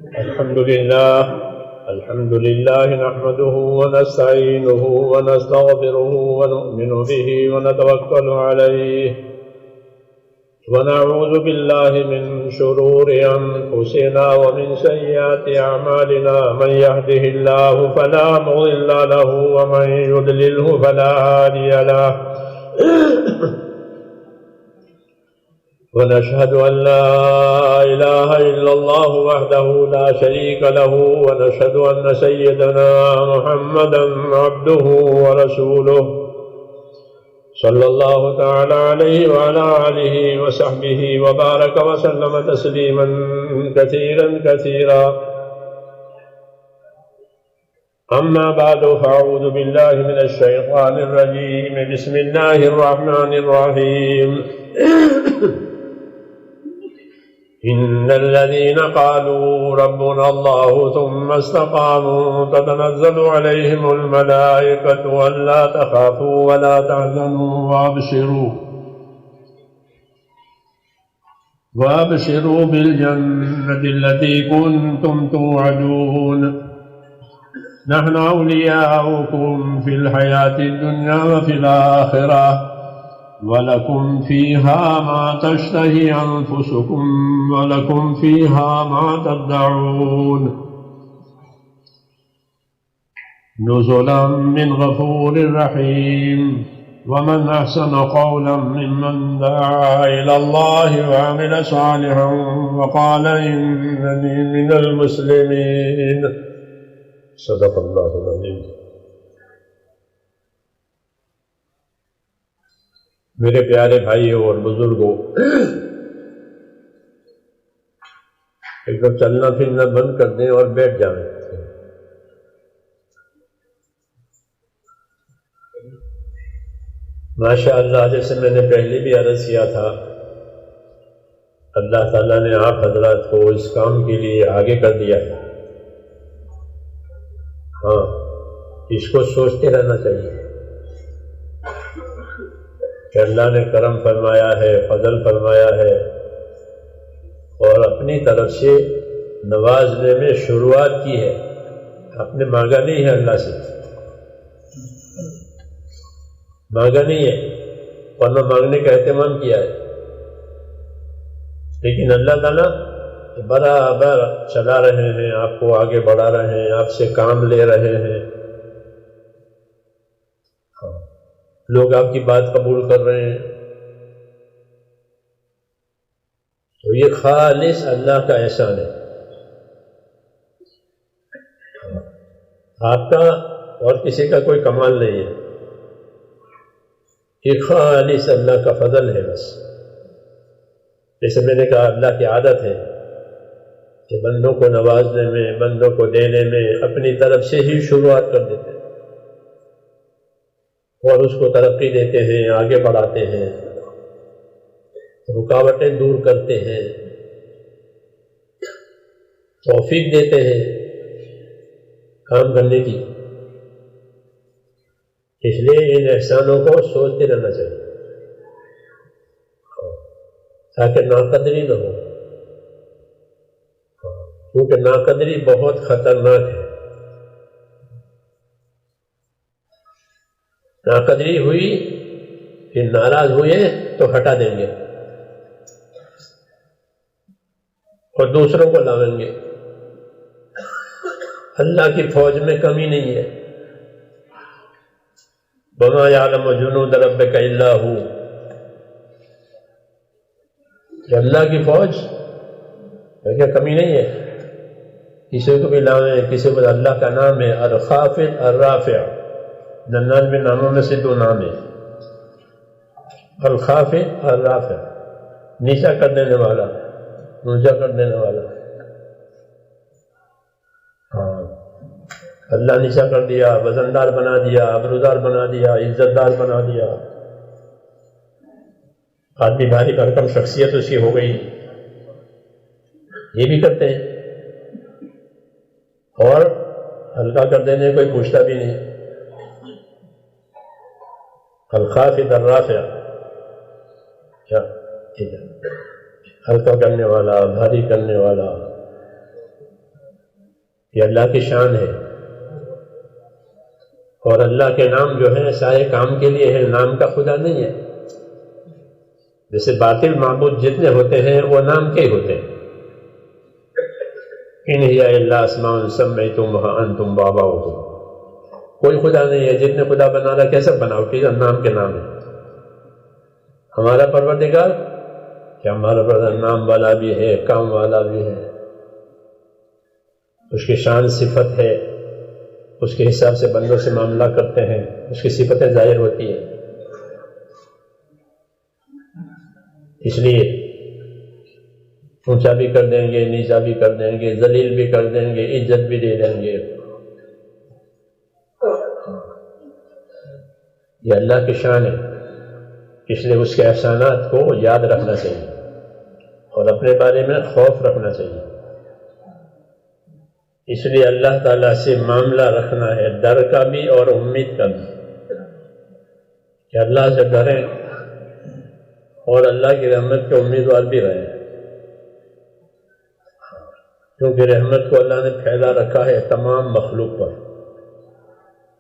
الحمد لله نحمده ونستعينه ونستغفره ونؤمن به ونتوكل عليه ونعوذ بالله من شرور أنفسنا ومن سيئات أعمالنا من يهده الله فلا مضل له ومن يضلله فلا هادي له ونشهد أن لا إله إلا الله وحده لا شريك له ونشهد أن سيدنا محمدا عبده ورسوله صلى الله تعالى عليه وعلى آله وصحبه وبارك وسلم تسليما كثيرا أما بعد فأعوذ بالله من الشيطان الرجيم بسم الله الرحمن الرحيم إن الذين قالوا ربنا الله ثم استقاموا تتنزل عليهم الملائكة ألا تخافوا ولا تحزنوا وأبشروا بالجنة التي كنتم توعدون نحن أولياؤكم في الحياة الدنيا وفي الآخرة وَلَكُمْ فِيهَا مَا تَشْتَهِي أَنفُسُكُمْ وَلَكُمْ فِيهَا مَا تَدَّعُونَ نُزُلًا مِّنْ غَفُورٍ رَّحِيمٍ وَمَنْ أَحْسَنُ قَوْلًا مِّمَّنْ دَعَا إِلَى اللَّهِ وَعَمِلَ صَالِحًا وَقَالَ إِنَّنِي مِنَ الْمُسْلِمِينَ صدق اللہ العظیم۔ میرے پیارے بھائیوں اور بزرگوں، ایک دم چلنا پھرنا بند کر دیں اور بیٹھ جائیں۔ ماشاء اللہ، جیسے میں نے پہلے بھی عرض کیا تھا، اللہ تعالیٰ نے آپ حضرات کو اس کام کے لیے آگے کر دیا ہے۔ ہاں، اس کو سوچتے رہنا چاہیے کہ اللہ نے کرم فرمایا ہے، فضل فرمایا ہے، اور اپنی طرف سے نوازنے میں شروعات کی ہے۔ آپ نے مانگا نہیں ہے، اللہ سے مانگا نہیں ہے، ورنہ مانگنے کا اہتمام کیا ہے، لیکن اللہ تعالیٰ برابر چلا رہے ہیں، آپ کو آگے بڑھا رہے ہیں، آپ سے کام لے رہے ہیں، لوگ آپ کی بات قبول کر رہے ہیں، تو یہ خالص اللہ کا احسان ہے۔ آپ کا اور کسی کا کوئی کمال نہیں ہے، یہ خالص اللہ کا فضل ہے بس۔ جیسے میں نے کہا، اللہ کی عادت ہے کہ بندوں کو نوازنے میں، بندوں کو دینے میں اپنی طرف سے ہی شروعات کر دیتے ہیں اور اس کو ترقی دیتے ہیں، آگے بڑھاتے ہیں، رکاوٹیں دور کرتے ہیں، توفیق دیتے ہیں کام کرنے کی۔ اس لیے ان احسانوں کو سوچتے رہنا چاہیے تاکہ ناقدری نہ ہو، کیونکہ ناقدری بہت خطرناک ہے۔ ناقدری ہوئی، پھر ناراض ہوئے تو ہٹا دیں گے اور دوسروں کو لاؤیں گے۔ اللہ کی فوج میں کمی نہیں ہے۔ وَمَا يَعْلَمُ جُنُودَ رَبِّكَ إِلَّا هُوَ، کہ اللہ کی فوج کیا کمی نہیں ہے؟ کسی کو بھی لاویں، کسی کو اللہ کا نام ہے الخافض الرافع، 99 ناموں میں سے 2 نام ہیں، الخافض الرافع، نیچا کر دینے والا، اونچا کر دینے والا۔ ہاں، اللہ نیچا کر دیا، وزندار بنا دیا، ابرودار بنا دیا، عزت دار بنا دیا، آدمی بھاری بھرکم شخصیت اس کی ہو گئی۔ یہ بھی کرتے ہیں، اور ہلکا کر دینے کوئی پوچھتا بھی نہیں۔ الخافض الرافع، کیا ہلکا کرنے والا، بھاری کرنے والا، یہ اللہ کی شان ہے، اور اللہ کے نام جو ہیں سارے کام کے لیے ہیں، نام کا خدا نہیں ہے۔ جیسے باطل معبود جتنے ہوتے ہیں وہ نام کے ہی ہوتے ہیں، ان ہی الا اسماء سمیتموها انتم وآباؤکم، کوئی خدا نہیں ہے۔ جتنے خدا بنا رہا کیسے بناوٹی نام کے نام ہے۔ ہمارا پروردگار کہ ہمارا پروردگار نام والا بھی ہے، کام والا بھی ہے، اس کی شان صفت ہے، اس کے حساب سے بندوں سے معاملہ کرتے ہیں، اس کی صفتیں ظاہر ہوتی ہیں۔ اس لیے اونچا بھی کر دیں گے، نیچا بھی کر دیں گے، ذلیل بھی کر دیں گے، عزت بھی دے دیں گے۔ یہ اللہ کی شان ہے، اس لیے اس کے احسانات کو یاد رکھنا چاہیے اور اپنے بارے میں خوف رکھنا چاہیے۔ اس لیے اللہ تعالیٰ سے معاملہ رکھنا ہے، ڈر کا بھی اور امید کا بھی، کہ اللہ سے ڈریں اور اللہ کی رحمت کے امیدوار بھی رہیں، کیونکہ رحمت کو اللہ نے پھیلا رکھا ہے تمام مخلوق پر۔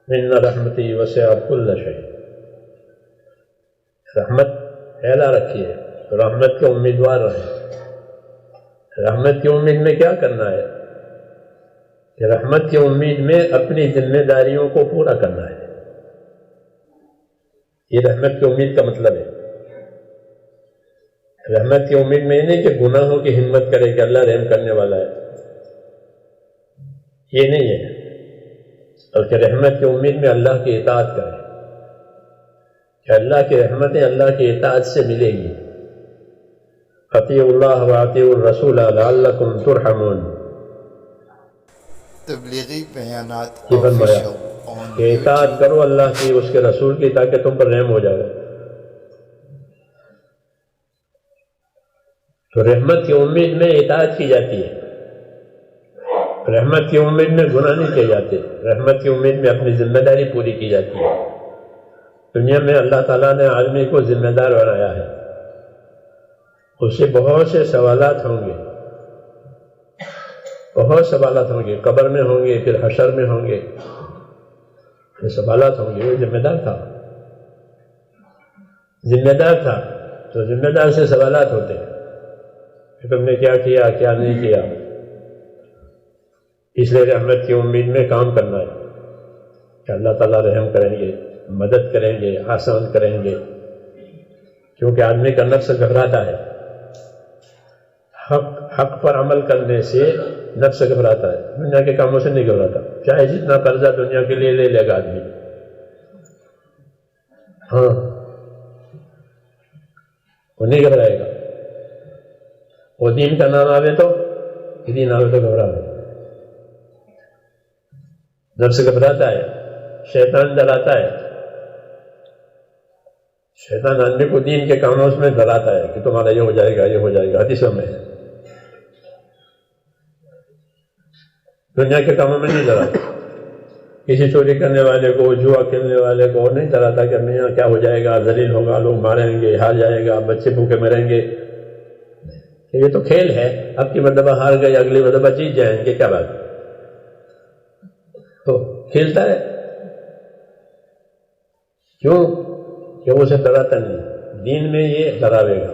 ان رحمتی وسعت کل شیء، رحمت پھیلا رکھی ہے، تو رحمت کے امیدوار رہیں۔ رحمت کی امید میں کیا کرنا ہے؟ کہ رحمت کی امید میں اپنی ذمہ داریوں کو پورا کرنا ہے، یہ رحمت کی امید کا مطلب ہے۔ رحمت کی امید میں نہیں کہ گناہوں کی ہمت کرے کہ اللہ رحم کرنے والا ہے، یہ نہیں ہے، بلکہ رحمت کی امید میں اللہ کی اطاعت کرے کہ اللہ کی رحمتیں اللہ کی اطاعت سے ملے گی۔ اطیعوا اللہ واطیعوا الرسول لعلکم ترحمون، تبلیغی بیانات یہ فرمایا آفیشل آن کہ اطاعت کرو اللہ کی، اس کے رسول کی، تاکہ تم پر رحم ہو جائے۔ تو رحمت کی امید میں اطاعت کی جاتی ہے، رحمت کی امید میں گناہ نہیں کیے جاتے، رحمت کی امید میں اپنی ذمہ داری پوری کی جاتی ہے۔ دنیا میں اللہ تعالیٰ نے آدمی کو ذمہ دار بنایا ہے، اس سے بہت سے سوالات ہوں گے، بہت سوالات ہوں گے، قبر میں ہوں گے، پھر حشر میں ہوں گے، پھر سوالات ہوں گے۔ وہ ذمہ دار تھا، ذمہ دار تھا، تو ذمہ دار سے سوالات ہوتے ہیں کہ تم نے کیا کیا، کیا نہیں کیا۔ اس لیے رحمت کی امید میں کام کرنا ہے کہ اللہ تعالیٰ رحم کریں گے، مدد کریں گے، آسان کریں گے، کیونکہ آدمی کا نفس گھبراتا ہے، حق پر عمل کرنے سے نفس گھبراتا ہے، دنیا کے کاموں سے نہیں گھبراتا، چاہے جتنا قرضہ دنیا کے لیے لے لے گا آدمی، ہاں وہ نہیں گھبرائے گا۔ وہ دین کا نام آوے تو دین آوے تو گھبرا گا، نفس گھبراتا ہے، شیطان ڈراتا ہے، شیطان آدمی کو دین کے کاموں میں ڈراتا ہے کہ تمہارا یہ ہو جائے گا، یہ ہو جائے گا، حدیثوں میں ہے۔ دنیا کے کاموں میں نہیں ڈراتا، کسی چوری کرنے والے کو، جوا کھیلنے والے کو نہیں ڈراتا کہ میاں کیا ہو جائے گا، ذلیل ہوگا، لوگ ماریں گے، ہار جائے گا، بچے بھوکے مریں گے، یہ تو کھیل ہے، اب کی مرتبہ ہار گئے، اگلی مرتبہ جیت جائیں گے، کیا بات ہے؟ تو کھیلتا ہے، کیوں کہ وہ اسے ڈراتا نہیں، دین میں یہ ڈراوے گا۔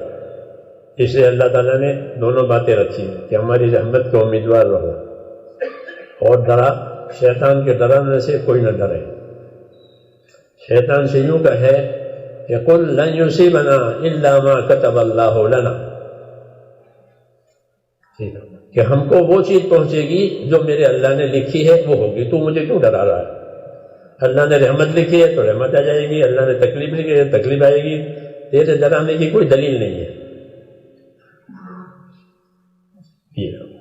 اس لیے اللہ تعالیٰ نے دونوں باتیں رکھی ہیں کہ ہماری رحمت کو امیدوار رہو، اور ڈرا شیطان کے ڈرانے سے کوئی نہ ڈرے۔ شیطان سے یوں کہے کہ قل لن یصیبنا الا ما کتب اللہ لنا، کہ ہم کو وہ چیز پہنچے گی جو میرے اللہ نے لکھی ہے وہ ہوگی، تو مجھے کیوں ڈرا رہا ہے؟ اللہ نے رحمت لکھی ہے تو رحمت آ جائے گی، اللہ نے تکلیف لکھی ہے تکلیف آئے گی، تیرے ڈرانے کی کوئی دلیل نہیں ہے۔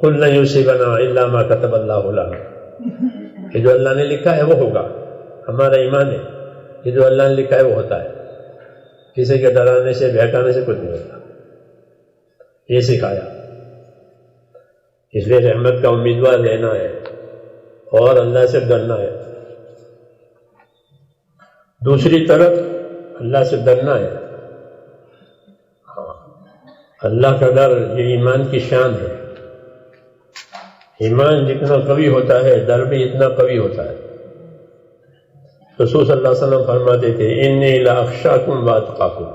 قل لن یصیبنا الا ما کتب اللہ لنا، کہ جو اللہ نے لکھا ہے وہ ہوگا، ہمارا ایمان ہے کہ جو اللہ نے لکھا ہے وہ ہوتا ہے، کسی کے ڈرانے سے بہکانے سے کچھ نہیں ہوتا، یہ سکھایا۔ اس لیے رحمت کا امیدوار رہنا ہے اور اللہ سے ڈرنا ہے۔ دوسری طرف اللہ سے ڈرنا ہے، اللہ کا ڈر یہ ایمان کی شان ہے۔ ایمان جتنا قوی ہوتا ہے ڈر بھی اتنا قوی ہوتا ہے. رسول صلی اللہ علیہ وسلم فرماتے تھے انی لاخشاکم واتقاکم،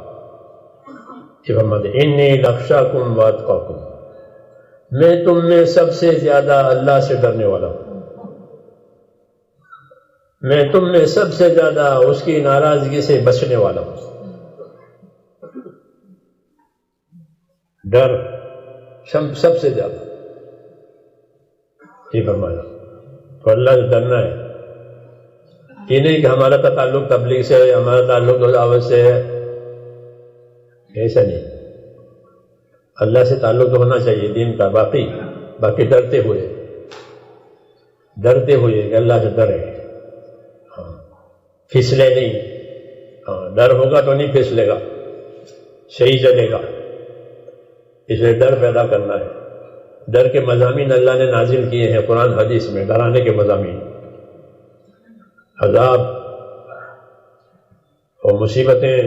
یہ فرماتے انی لاخشاکم واتقاکم، میں تم میں سب سے زیادہ اللہ سے ڈرنے والا ہوں، میں تم میں سب سے زیادہ اس کی ناراضگی سے بچنے والا ہوں. ڈر سب سے زیادہ یہ فرمایا. تو اللہ سے ڈرنا ہے، یہ نہیں کہ ہمارا تو تعلق تبلیغ سے ہے، ہمارا تعلق دعوت سے ہے، ایسا نہیں. اللہ سے تعلق تو ہونا چاہیے دین کا، باقی ڈرتے ہوئے کہ اللہ سے ڈرے، پھسلے نہیں. ڈر ہوگا تو نہیں پھسلے گا، صحیح چلے گا. اس لیے ڈر پیدا کرنا ہے. ڈر کے مضامین اللہ نے نازل کیے ہیں قرآن حدیث میں، ڈرانے کے مضامین، عذاب اور مصیبتیں،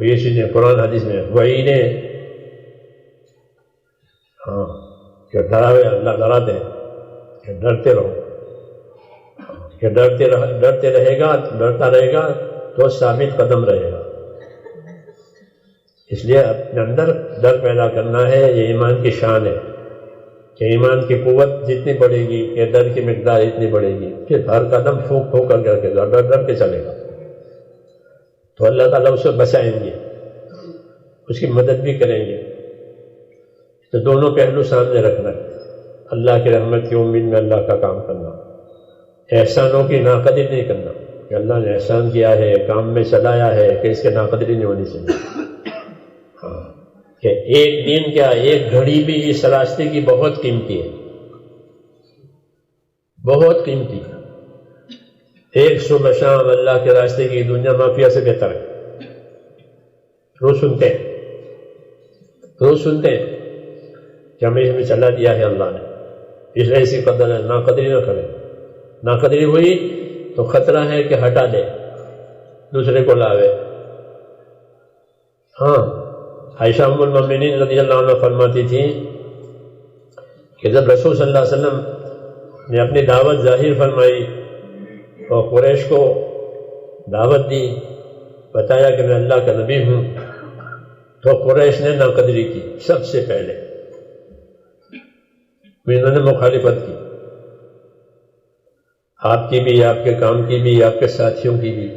یہ چیزیں قرآن حدیث میں، وعیدیں. کہ ڈراوے اللہ ڈراتے ہیں کہ ڈرتے رہو، کہ ڈرتے رہے گا، ڈرتا رہے گا تو ثابت قدم رہے گا. اس لیے اپنے اندر ڈر پیدا کرنا ہے. یہ ایمان کی شان ہے کہ ایمان کی قوت جتنی بڑھے گی کہ ڈر کی مقدار اتنی بڑھے گی. پھر ہر قدم ٹھوک کر کے ڈر کے چلے گا تو اللہ تعالیٰ اسے بچائیں گے، اس کی مدد بھی کریں گے. تو دونوں پہلو سامنے رکھنا ہے. اللہ کی رحمت کی امید میں اللہ کا کام کرنا، احسانوں کی ناقدری نہیں کرنا کہ اللہ نے احسان کیا ہے، کام میں چلایا ہے، کہ اس کے ناقدری نہیں ہونی چاہیے. کہ ایک دن کیا، ایک گھڑی بھی اس راستے کی بہت قیمتی ہے، بہت قیمتی. ایک صبح شام اللہ کے راستے کی دنیا مافیا سے بہتر ہے. روز سنتے ہیں کہ ہمیں اس میں چلا دیا ہے اللہ نے، اس لیے اسی قدر ہے. ناقدری نہ کرے. ناقدری ہوئی تو خطرہ ہے کہ ہٹا دے، دوسرے کو لاوے. عائشہ ام المؤمنین رضی اللہ عنہ فرماتی تھی کہ جب رسول صلی اللہ علیہ وسلم نے اپنی دعوت ظاہر فرمائی اور قریش کو دعوت دی، بتایا کہ میں اللہ کا نبی ہوں، تو قریش نے ناقدری کی. سب سے پہلے انہوں نے مخالفت کی، آپ کی بھی، آپ کے کام کی بھی، آپ کے ساتھیوں کی بھی.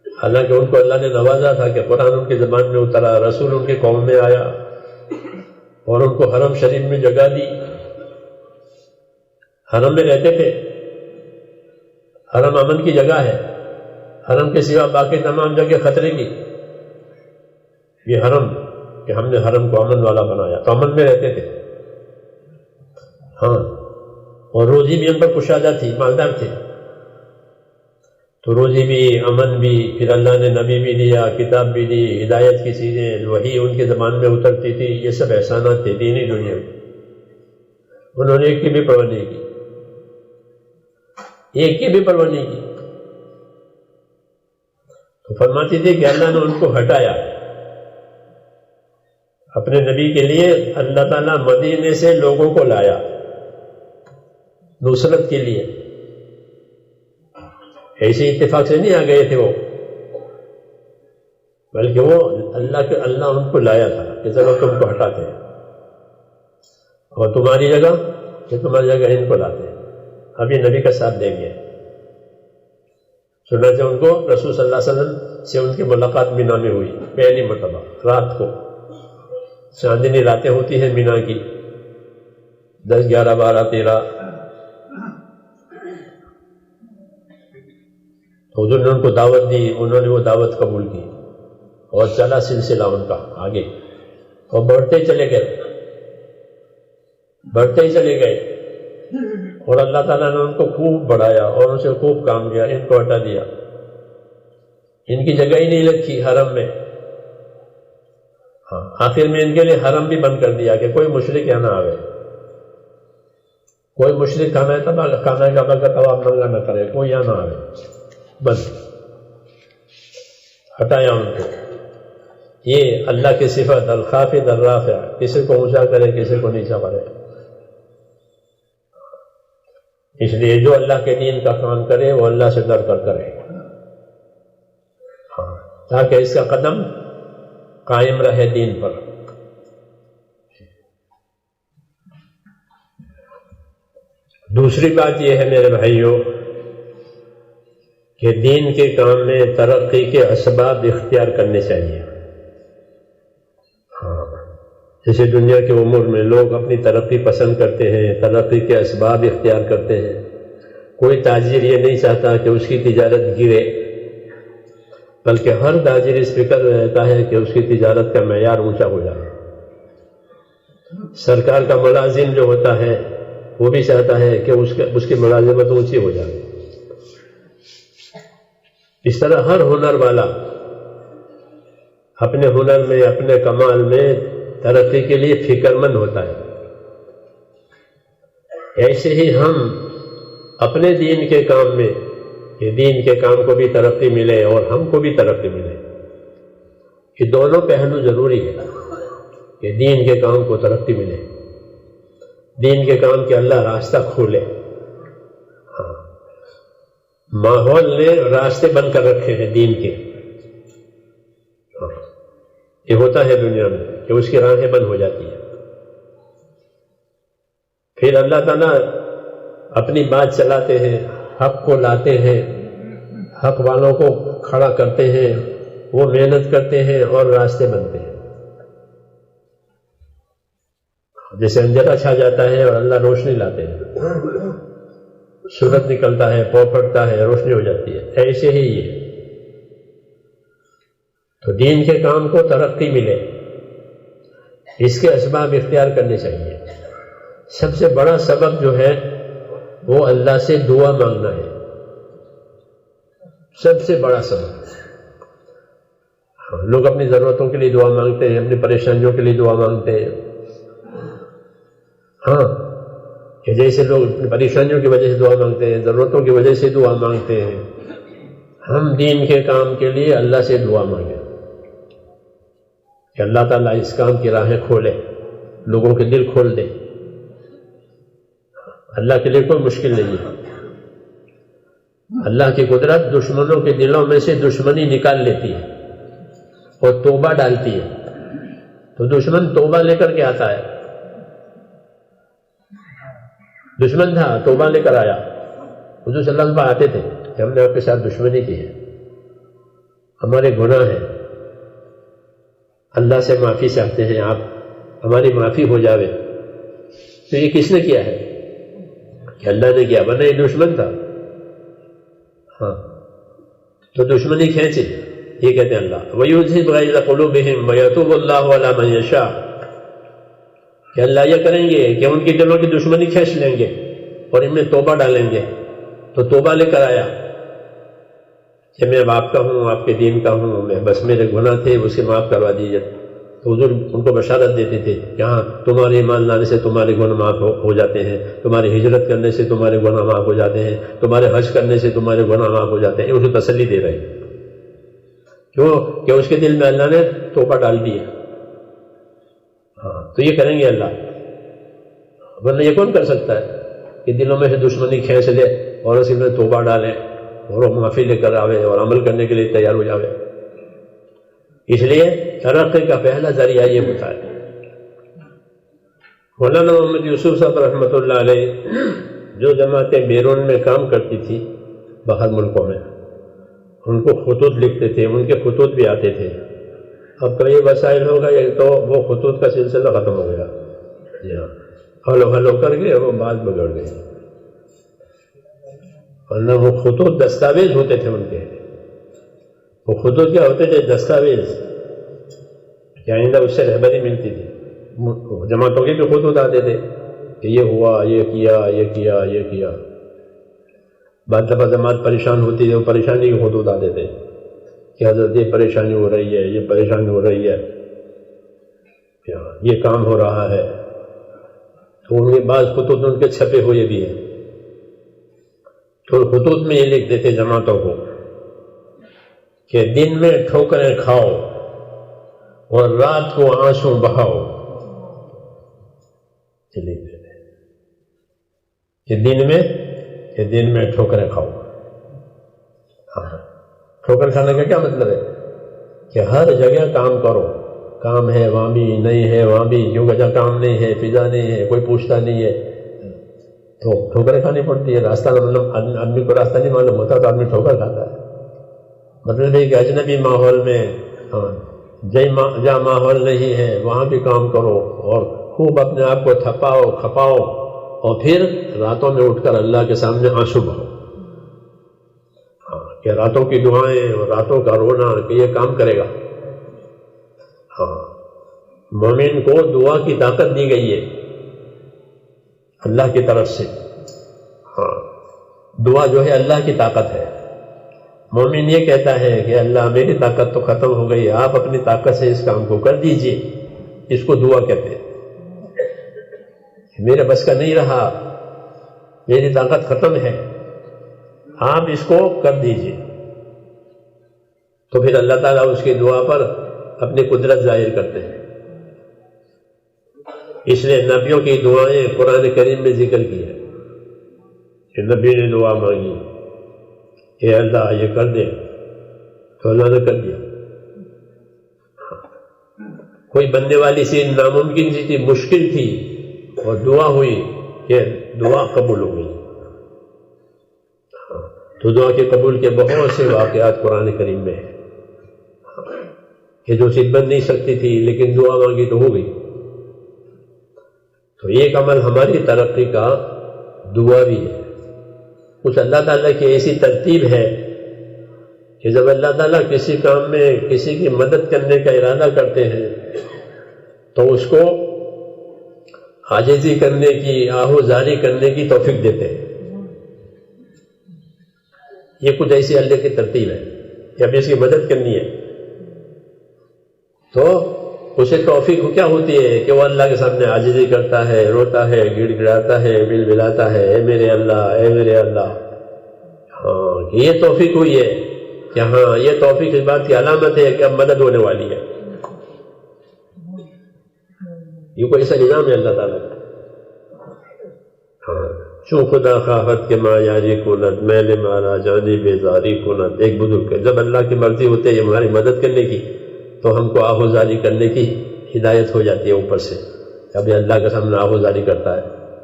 حالانکہ ان کو اللہ نے نوازا تھا کہ قرآن ان کی زبان میں اترا، رسول ان کی قوم میں آیا اور ان کو حرم شریف میں جگہ دی. حرم میں رہتے تھے، حرم امن کی جگہ ہے، حرم کے سوا باقی تمام جگہ خطرے کی. یہ حرم کہ ہم نے حرم کو امن والا بنایا، تو امن میں رہتے تھے. اور روزی بھی ان پر کشادہ تھی، مالدار تھے، تو روزی بھی، امن بھی، پھر اللہ نے نبی بھی دیا، کتاب بھی دی، ہدایت کی چیزیں، وہی ان کی زبان میں اترتی تھی. یہ سب احسانات تھے دینی دنیا میں. انہوں نے ایک کی بھی پرواہ نہیں کی، ایک کی بھی پرواہ نہیں کی. تو فرماتی تھی کہ اللہ نے ان کو ہٹایا. اپنے نبی کے لیے اللہ تعالیٰ مدینے سے لوگوں کو لایا نصرت کے لیے. ایسے اتفاق سے نہیں آ گئے تھے وہ، بلکہ وہ اللہ ان کو لایا تھا کہ چلو تم کو ہٹاتے ہیں اور تمہاری جگہ ان کو لاتے ہیں. اب یہ نبی کا ساتھ دیں گے. چنانچہ ان کو رسول صلی اللہ علیہ وسلم سے ان کی ملاقات مینا میں ہوئی پہلی مرتبہ. رات کو چاندنی راتیں ہوتی ہیں مینا کی، 10، 11، 12، 13. حضور نے ان کو دعوت دی، انہوں نے وہ دعوت قبول کی اور چلا سلسلہ ان کا آگے، اور بڑھتے ہی چلے گئے. اور اللہ تعالیٰ نے ان کو خوب بڑھایا اور ان سے خوب کام کیا. ان کو ہٹا دیا، ان کی جگہ ہی نہیں رکھی حرم میں. آخر میں ان کے لیے حرم بھی بند کر دیا کہ کوئی مشرک یہاں نہ آوے، کوئی مشرک خانہ کعبہ کا طواف ننگا نہ کرے، کوئی یہاں نہ آوے. بس ہٹایا ان کو. یہ اللہ کی صفت الخافض الرافع، کسی کو اونچا کرے کسی کو نیچا کرے. اس لیے جو اللہ کے دین کا کام کرے وہ اللہ سے ڈر کر کرے، تاکہ اس کا قدم قائم رہے دین پر۔ دوسری بات یہ ہے میرے بھائیوں کہ دین کے کام میں ترقی کے اسباب اختیار کرنے چاہیے۔ جیسے دنیا کے امور میں لوگ اپنی ترقی پسند کرتے ہیں، ترقی کے اسباب اختیار کرتے ہیں۔ کوئی تاجر یہ نہیں چاہتا کہ اس کی تجارت گرے، بلکہ ہر تاجر اس فکر میں رہتا ہے کہ اس کی تجارت کا معیار اونچا ہو جائے۔ سرکار کا ملازم جو ہوتا ہے وہ بھی چاہتا ہے کہ اس کی ملازمت اونچی ہو جائے۔ اس طرح ہر ہنر والا اپنے ہنر میں، اپنے کمال میں ترقی کے لیے فکر مند ہوتا ہے۔ ایسے ہی ہم اپنے دین کے کام میں، کہ دین کے کام کو بھی ترقی ملے اور ہم کو بھی ترقی ملے، یہ دونوں پہلو ضروری ہے کہ دین کے کام کو ترقی ملے، دین کے کام کے اللہ راستہ کھولے۔ ماحول نے راستے بند کر رکھے ہیں دین کے، یہ ہوتا ہے دنیا میں کہ اس کی راہیں بند ہو جاتی ہیں، پھر اللہ تعالیٰ اپنی بات چلاتے ہیں، حق کو لاتے ہیں، حق والوں کو کھڑا کرتے ہیں، وہ محنت کرتے ہیں اور راستے بنتے ہیں۔ جیسے اندھیرا چھا جاتا ہے اور اللہ روشنی لاتے ہیں، سورج نکلتا ہے، پو پھٹتا ہے، روشنی ہو جاتی ہے، ایسے ہی یہ تو دین کے کام کو ترقی ملے، اس کے اسباب اختیار کرنے چاہیے۔ سب سے بڑا سبب جو ہے وہ اللہ سے دعا مانگنا ہے، سب سے بڑا سبب۔ لوگ اپنی ضرورتوں کے لیے دعا مانگتے ہیں، اپنی پریشانیوں کے لیے دعا مانگتے ہیں، کہ جیسے لوگ اپنی پریشانیوں کی وجہ سے دعا مانگتے ہیں، ضرورتوں کی وجہ سے دعا مانگتے ہیں، ہم دین کے کام کے لیے اللہ سے دعا مانگیں کہ اللہ تعالیٰ اس کام کی راہیں کھولے، لوگوں کے دل کھول دے۔ اللہ کے لیے کوئی مشکل نہیں ہے۔ اللہ کی قدرت دشمنوں کے دلوں میں سے دشمنی نکال لیتی ہے اور توبہ ڈالتی ہے۔ تو دشمن توبہ لے کر کے آتا ہے، دشمن تھا توبہ لے کر آیا، حضور صلی اللہ علیہ وسلم آتے تھے کہ ہم نے آپ کے ساتھ دشمنی کی ہے، ہمارے گناہ ہیں، اللہ سے معافی چاہتے ہیں، آپ ہماری معافی ہو جاوے۔ تو یہ کس نے کیا ہے؟ کہ اللہ نے کیا، ورنہ یہ دشمن تھا۔ تو دشمنی کھینچے، یہ کہتے ہیں اللہ وَيُذْهِبْ غَيْظَ قُلُوبِهِمْ وَيَتُوبُ اللَّهُ عَلَى مَن يَشَاءُ، کہ اللہ یہ کریں گے کہ ان کی دلوں کی دشمنی کھینچ لیں گے اور ان میں توبہ ڈالیں گے۔ تو توبہ لے کر آیا کہ میں اب آپ کا ہوں، آپ کے دین کا ہوں، میں بس میرے گناہ تھے اسے معاف کروا دیجیے۔ تو حضور ان کو بشارت دیتے تھے کہ ہاں تمہارے ایمان لانے سے تمہارے گناہ معاف ہو جاتے ہیں، تمہاری ہجرت کرنے سے تمہارے گناہ معاف ہو جاتے ہیں، تمہارے حج کرنے سے تمہارے گناہ معاف ہو جاتے ہیں۔ اسے تسلی دے رہے ہیں، کیوں کہ اس کے دل میں اللہ نے توبہ ڈال دی ہے۔ تو یہ کریں گے اللہ، ورنہ یہ کون کر سکتا ہے کہ دلوں میں سے دشمنی کھینچ لے اور اسی میں توبہ ڈالے اور وہ معافی لے کر آوے اور عمل کرنے کے لیے تیار ہو جاوے۔ اس لیے ترقی کا پہلا ذریعہ یہ ہوتا ہے۔ مولانا محمد یوسف صاحب رحمۃ اللہ علیہ جو جماعتیں بیرون میں کام کرتی تھی باہر ملکوں میں، ان کو خطوط لکھتے تھے، ان کے خطوط بھی آتے تھے۔ اب کئی وسائل ہو گئے تو وہ خطوط کا سلسلہ ختم ہو گیا، جی ہاں، ہلو کر گئے، وہ بات بگڑ گئی، ورنہ وہ خطوط دستاویز ہوتے تھے ان کے۔ وہ خطوط کیا ہوتے تھے؟ دستاویز، کہ آئندہ اس سے رہبری ملتی تھی۔ جماعتوں کے بھی خطوط آتے تھے کہ یہ ہوا، یہ کیا، یہ کیا، یہ کیا۔ بعض دفعہ جماعت پریشان ہوتی ہے، وہ پریشانی کے خطوط آتے تھے کہ حضرت یہ پریشانی ہو رہی ہے، یہ پریشانی ہو رہی ہے، یہ کام ہو رہا ہے۔ تو ان کے بعض خطوط ان کے چھپے ہوئے بھی ہیں، تو خطوط میں یہ لکھ دیتے جماعتوں کو کہ دن میں ٹھوکریں کھاؤ اور رات کو آنسو بہاؤ۔ کہ دن میں کہ دن میں ٹھوکریں کھاؤ. ٹھوکر کھانے کا کیا مطلب ہے؟ کہ ہر جگہ کام کرو، کام ہے وہاں بھی، نہیں ہے وہاں بھی، کیونکہ جہاں کام نہیں ہے، فضا نہیں ہے، کوئی پوچھتا نہیں ہے تو ٹھوکریں کھانی پڑتی ہے. راستہ مطلب آدمی کو راستہ نہیں معلوم ہوتا تو آدمی ٹھوکر کھاتا ہے. مطلب ہے کہ اجنبی ماحول میں جہاں ماحول نہیں ہے وہاں بھی کام کرو اور خوب اپنے آپ کو تھپاؤ کھپاؤ، اور پھر راتوں میں اٹھ کر اللہ کے سامنے آنسو بہو. کہ راتوں کی دعائیں اور راتوں کا رونا کہ یہ کام کرے گا. مومن کو دعا کی طاقت دی گئی ہے اللہ کی طرف سے. دعا جو ہے اللہ کی طاقت ہے. مومن یہ کہتا ہے کہ اللہ میری طاقت تو ختم ہو گئی، آپ اپنی طاقت سے اس کام کو کر دیجئے. اس کو دعا کہتے ہیں. میرے بس کا نہیں رہا، میری طاقت ختم ہے، آپ اس کو کر دیجئے. تو پھر اللہ تعالیٰ اس کی دعا پر اپنی قدرت ظاہر کرتے ہیں. اس لیے نبیوں کی دعائیں قرآن کریم میں ذکر کی ہے کہ نبی نے دعا مانگی کہ اللہ یہ کر دے تو اللہ نے کر دیا. کوئی بننے والی چیز ناممکن سی تھی، مشکل تھی، اور دعا ہوئی کہ دعا قبول ہو گئی. تو دعا کے قبول کے بہت سے واقعات قرآن کریم میں ہیں کہ جو چیز بن نہیں سکتی تھی لیکن دعا مانگی تو ہو گئی. تو ایک عمل ہماری ترقی کا دعا بھی ہے. کچھ اللہ تعالیٰ کی ایسی ترتیب ہے کہ جب اللہ تعالیٰ کسی کام میں کسی کی مدد کرنے کا ارادہ کرتے ہیں تو اس کو عاجزی کرنے کی، آہوزاری کرنے کی توفیق دیتے ہیں. یہ کچھ ایسی اللہ کی ترتیب ہے کہ اب اس کی مدد کرنی ہے تو اسے توفیق کیا ہوتی ہے کہ وہ اللہ کے سامنے عاجزی کرتا ہے، روتا ہے، گڑ گڑاتا ہے، بل بلاتا ہے، اے میرے اللہ، اے میرے اللہ. کہ یہ توفیق ہوئی ہے کہ یہ توفیق اس بات کی علامت ہے کہ اب مدد ہونے والی ہے. یہ کوئی ایسا نظام ہے اللہ تعالیٰ کا. چون خدا خواہد کے ماں یاری کونت، میل مارا جانی بیزاری کونت. ایک بزرگ ہے جب اللہ کی مرضی ہوتی ہے ہماری مدد کرنے کی تو ہم کو آہوزاری کرنے کی ہدایت ہو جاتی ہے اوپر سے. ابھی اللہ کے سامنے آہوزاری کرتا ہے،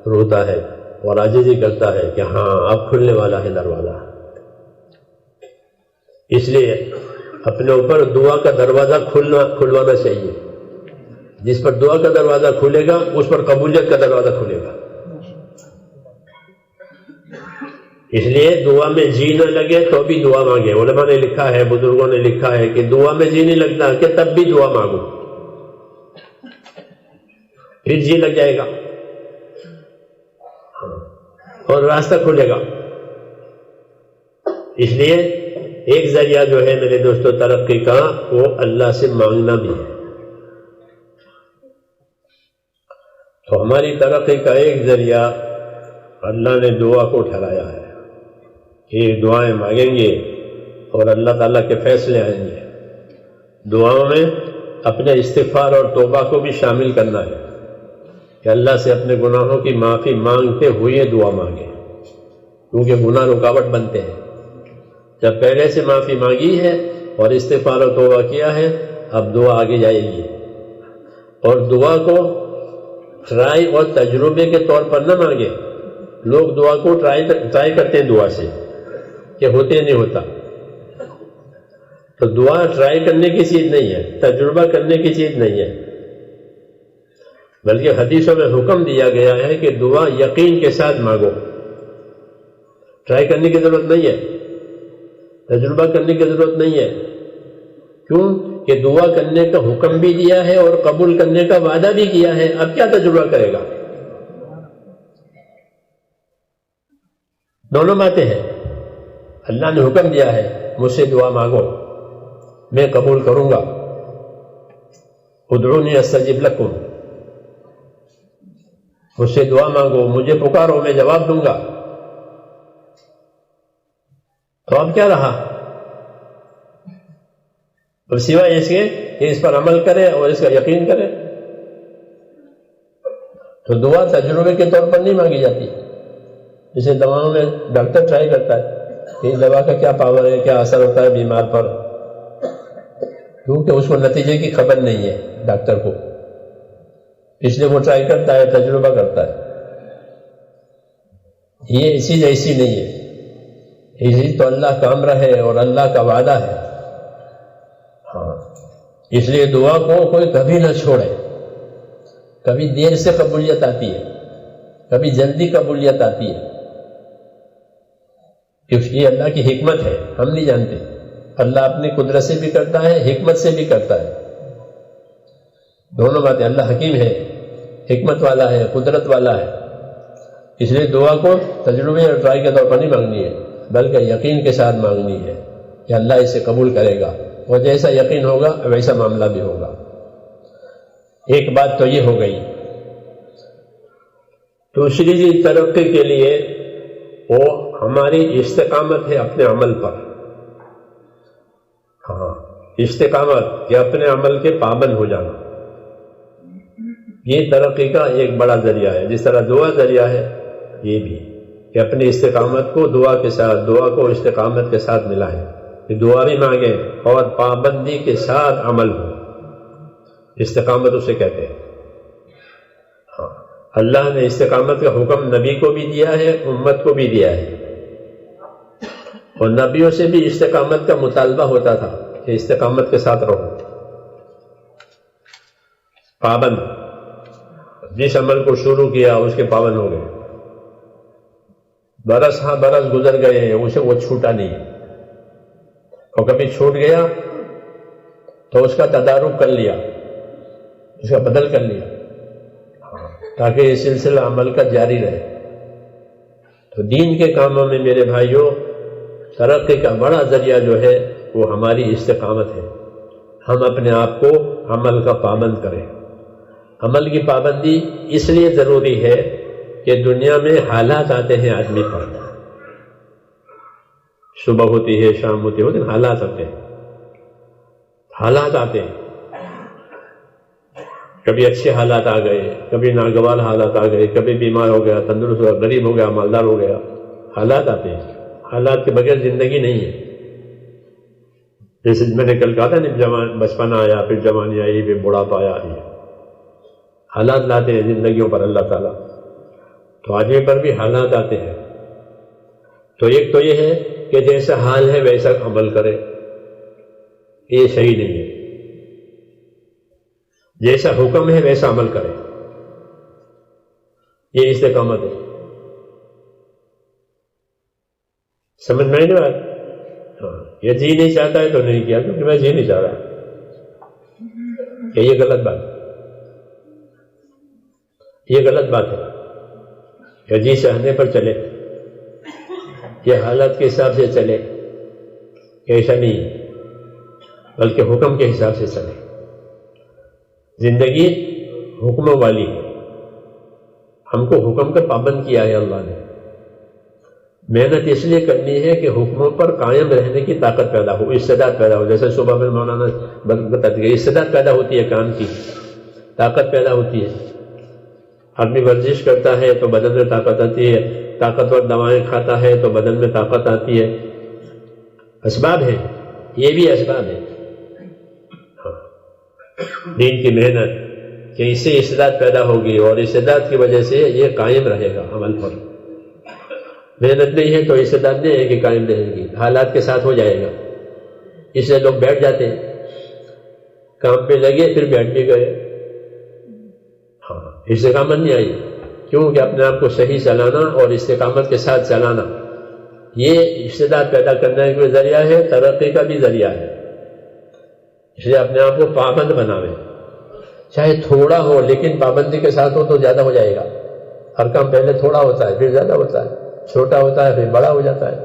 روتا ہے اور عاجزی کرتا ہے کہ اب کھلنے والا ہے دروازہ. اس لیے اپنے اوپر دعا کا دروازہ کھلوانا چاہیے. جس پر دعا کا دروازہ کھلے گا اس پر قبولیت کا دروازہ کھلے گا. اس لیے دعا میں جی نہ لگے تو بھی دعا مانگے. علماء نے لکھا ہے، بزرگوں نے لکھا ہے کہ دعا میں جی نہیں لگتا کہ تب بھی دعا مانگو، پھر جی لگ جائے گا اور راستہ کھلے گا. اس لیے ایک ذریعہ جو ہے میرے دوستو ترقی کا وہ اللہ سے مانگنا بھی ہے. تو ہماری ترقی کا ایک ذریعہ اللہ نے دعا کو ٹھہرایا ہے. یہ دعائیں مانگیں گے اور اللہ تعالیٰ کے فیصلے آئیں گے. دعاؤں میں اپنے استغفار اور توبہ کو بھی شامل کرنا ہے کہ اللہ سے اپنے گناہوں کی معافی مانگتے ہوئے دعا مانگے، کیونکہ گناہ رکاوٹ بنتے ہیں. جب پہلے سے معافی مانگی ہے اور استغفار اور توبہ کیا ہے اب دعا آگے جائے گی. اور دعا کو ٹرائی اور تجربے کے طور پر نہ مانگے. لوگ دعا کو ٹرائی کرتے ہیں دعا سے کہ ہوتے نہیں ہوتا. تو دعا ٹرائی کرنے کی چیز نہیں ہے، تجربہ کرنے کی چیز نہیں ہے، بلکہ حدیثوں میں حکم دیا گیا ہے کہ دعا یقین کے ساتھ مانگو. ٹرائی کرنے کی ضرورت نہیں ہے، تجربہ کرنے کی ضرورت نہیں ہے. کیوں کہ دعا کرنے کا حکم بھی دیا ہے اور قبول کرنے کا وعدہ بھی کیا ہے. اب کیا تجربہ کرے گا؟ دونوں باتیں ہیں. اللہ نے حکم دیا ہے مجھ سے دعا مانگو، میں قبول کروں گا. ادعونی استجب لکم، مجھ سے دعا مانگو، مجھے پکارو، میں جواب دوں گا. تو اب کیا رہا؟ اور سوائے اس کے کہ اس پر عمل کرے اور اس کا یقین کرے. تو دعا تجربے کے طور پر نہیں مانگی جاتی. جیسے دواؤں میں ڈاکٹر ٹرائی کرتا ہے کہ دوا کا کیا پاور ہے، کیا اثر ہوتا ہے بیمار پر، کیونکہ اس کو نتیجے کی خبر نہیں ہے ڈاکٹر کو، اس لیے وہ ٹرائی کرتا ہے، تجربہ کرتا ہے۔ یہ چیز ایسی نہیں ہے، یہ چیز تو اللہ کا امر ہے اور اللہ کا وعدہ ہے۔ ہاں، اس لیے دعا کو کوئی کبھی نہ چھوڑے، کبھی دیر سے قبولیت آتی ہے، کبھی جلدی قبولیت آتی ہے، کیونکہ یہ اللہ کی حکمت ہے، ہم نہیں جانتے۔ اللہ اپنی قدرت سے بھی کرتا ہے، حکمت سے بھی کرتا ہے، دونوں باتیں۔ اللہ حکیم ہے، حکمت والا ہے، قدرت والا ہے، اس لیے دعا کو تجربے اور ٹرائی کے طور پر نہیں مانگنی ہے، بلکہ یقین کے ساتھ مانگنی ہے کہ اللہ اسے قبول کرے گا، اور جیسا یقین ہوگا ویسا معاملہ بھی ہوگا۔ ایک بات تو یہ ہو گئی۔ دوسری چیز ترقی کے لیے وہ ہماری استقامت ہے اپنے عمل پر۔ ہاں، استقامت کہ اپنے عمل کے پابند ہو جانا، یہ ترقی کا ایک بڑا ذریعہ ہے۔ جس طرح دعا ذریعہ ہے، یہ بھی کہ اپنی استقامت کو دعا کے ساتھ، دعا کو استقامت کے ساتھ ملائیں، کہ دعا بھی مانگیں اور پابندی کے ساتھ عمل ہو، استقامت اسے کہتے ہیں۔ ہاں، اللہ نے استقامت کا حکم نبی کو بھی دیا ہے، امت کو بھی دیا ہے، اور نبیوں سے بھی استقامت کا مطالبہ ہوتا تھا کہ استقامت کے ساتھ رہو، پابند، جس عمل کو شروع کیا اس کے پابند ہو گئے۔ برس ہاں برس گزر گئے، اسے وہ چھوٹا نہیں، اور کبھی چھوٹ گیا تو اس کا تدارک کر لیا، اس کا بدل کر لیا، تاکہ یہ سلسلہ عمل کا جاری رہے۔ تو دین کے کاموں میں میرے بھائیوں، ترقی کا بڑا ذریعہ جو ہے وہ ہماری استقامت ہے۔ ہم اپنے آپ کو عمل کا پابند کریں۔ عمل کی پابندی اس لیے ضروری ہے کہ دنیا میں حالات آتے ہیں آدمی پر، صبح ہوتی ہے، شام ہوتی ہے، لیکن حالات آتے ہیں، حالات آتے ہیں، کبھی اچھے حالات آ گئے، کبھی ناگوار حالات آ گئے، کبھی بیمار ہو گیا، تندرست ہو گیا، غریب ہو گیا، مالدار ہو گیا، حالات آتے ہیں۔ حالات کے بغیر زندگی نہیں ہے۔ جیسے میں نے کل کہا تھا نا، بچپن آیا، پھر جوانی آئی، پھر بڑھاپا آیا، حالات لاتے ہیں زندگیوں پر اللہ تعالیٰ، تو آدمی پر بھی حالات آتے ہیں۔ تو ایک تو یہ ہے کہ جیسا حال ہے ویسا عمل کرے، یہ صحیح نہیں ہے۔ جیسا حکم ہے ویسا عمل کرے، یہ استقامت ہے۔ سمجھ میں نہیں بات؟ ہاں، یہ جی نہیں چاہتا ہے تو نہیں کیا، کیونکہ میں جی نہیں چاہ رہا، کہ یہ غلط بات، یہ غلط بات ہے کہ جی چاہنے پر چلے، یہ حالت کے حساب سے چلے، کہ ایسا نہیں ہے، بلکہ حکم کے حساب سے چلے۔ زندگی حکموں والی ہے، ہم کو حکم کا پابند کیا ہے اللہ نے۔ محنت اس لیے کرنی ہے کہ حکموں پر قائم رہنے کی طاقت پیدا ہو، استعداد پیدا ہو۔ جیسے صبح میں مولانا بتاتے ہیں، استعداد پیدا ہوتی ہے، کام کی طاقت پیدا ہوتی ہے۔ آدمی ورزش کرتا ہے تو بدن میں طاقت آتی ہے، طاقتور دوائیں کھاتا ہے تو بدن میں طاقت آتی ہے۔ اسباب ہے، یہ بھی اسباب ہے۔ دین کی محنت کہ اس سے استعداد پیدا ہوگی، اور استعداد کی وجہ سے یہ قائم رہے گا عمل پر۔ محنت نہیں ہے تو استعداد نہیں ہے کہ قائم رہے گی، حالات کے ساتھ ہو جائے گا۔ اس لیے لوگ بیٹھ جاتے ہیں، کام پہ لگے پھر بیٹھ بھی گئے، ہاں، استقامت نہیں آئی۔ کیوں کہ اپنے آپ کو صحیح چلانا اور استقامت کے ساتھ چلانا، یہ استعداد پیدا کرنے کا ذریعہ ہے، ترقی کا بھی ذریعہ ہے۔ اس لیے اپنے آپ کو پابند بناویں، چاہے تھوڑا ہو لیکن پابندی کے ساتھ ہو تو زیادہ ہو جائے گا۔ ہر کام پہلے تھوڑا ہوتا ہے، پھر زیادہ ہوتا ہے، چھوٹا ہوتا ہے، پھر بڑا ہو جاتا ہے۔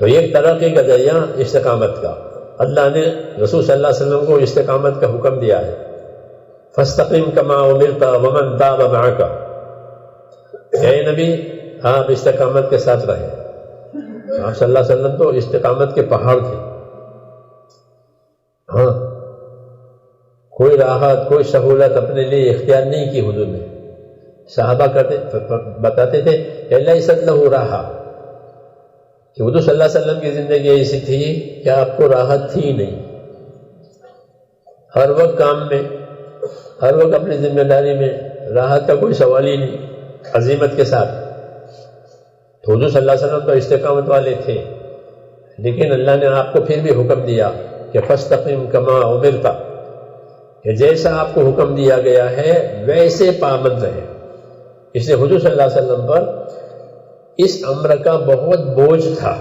تو ایک ترقی کا ذریعہ استقامت کا، اللہ نے رسول صلی اللہ علیہ وسلم کو استقامت کا حکم دیا ہے، فاستقم کما امرت ومن تاب معک۔ اے نبی، آپ استقامت کے ساتھ رہیں۔ آپ صلی اللہ علیہ وسلم تو استقامت کے پہاڑ تھے۔ ہاں، کوئی راحت، کوئی سہولت اپنے لیے اختیار نہیں کی حضور نے، صحابہ بتاتے تھے لیست لہ راحہ، کہ حضور صلی اللہ علیہ وسلم کی زندگی ایسی تھی کہ آپ کو راحت تھی نہیں، ہر وقت کام میں، ہر وقت اپنی ذمہ داری میں، راحت کا کوئی سوال ہی نہیں، عزیمت کے ساتھ۔ تو حضور صلی اللہ علیہ وسلم تو استقامت والے تھے، لیکن اللہ نے آپ کو پھر بھی حکم دیا کہ فاستقم کما امرت، کہ جیسا آپ کو حکم دیا گیا ہے ویسے پابند رہے۔ اس لیے حضور صلی اللہ علیہ وسلم پر اس امر کا بہت بوجھ تھا،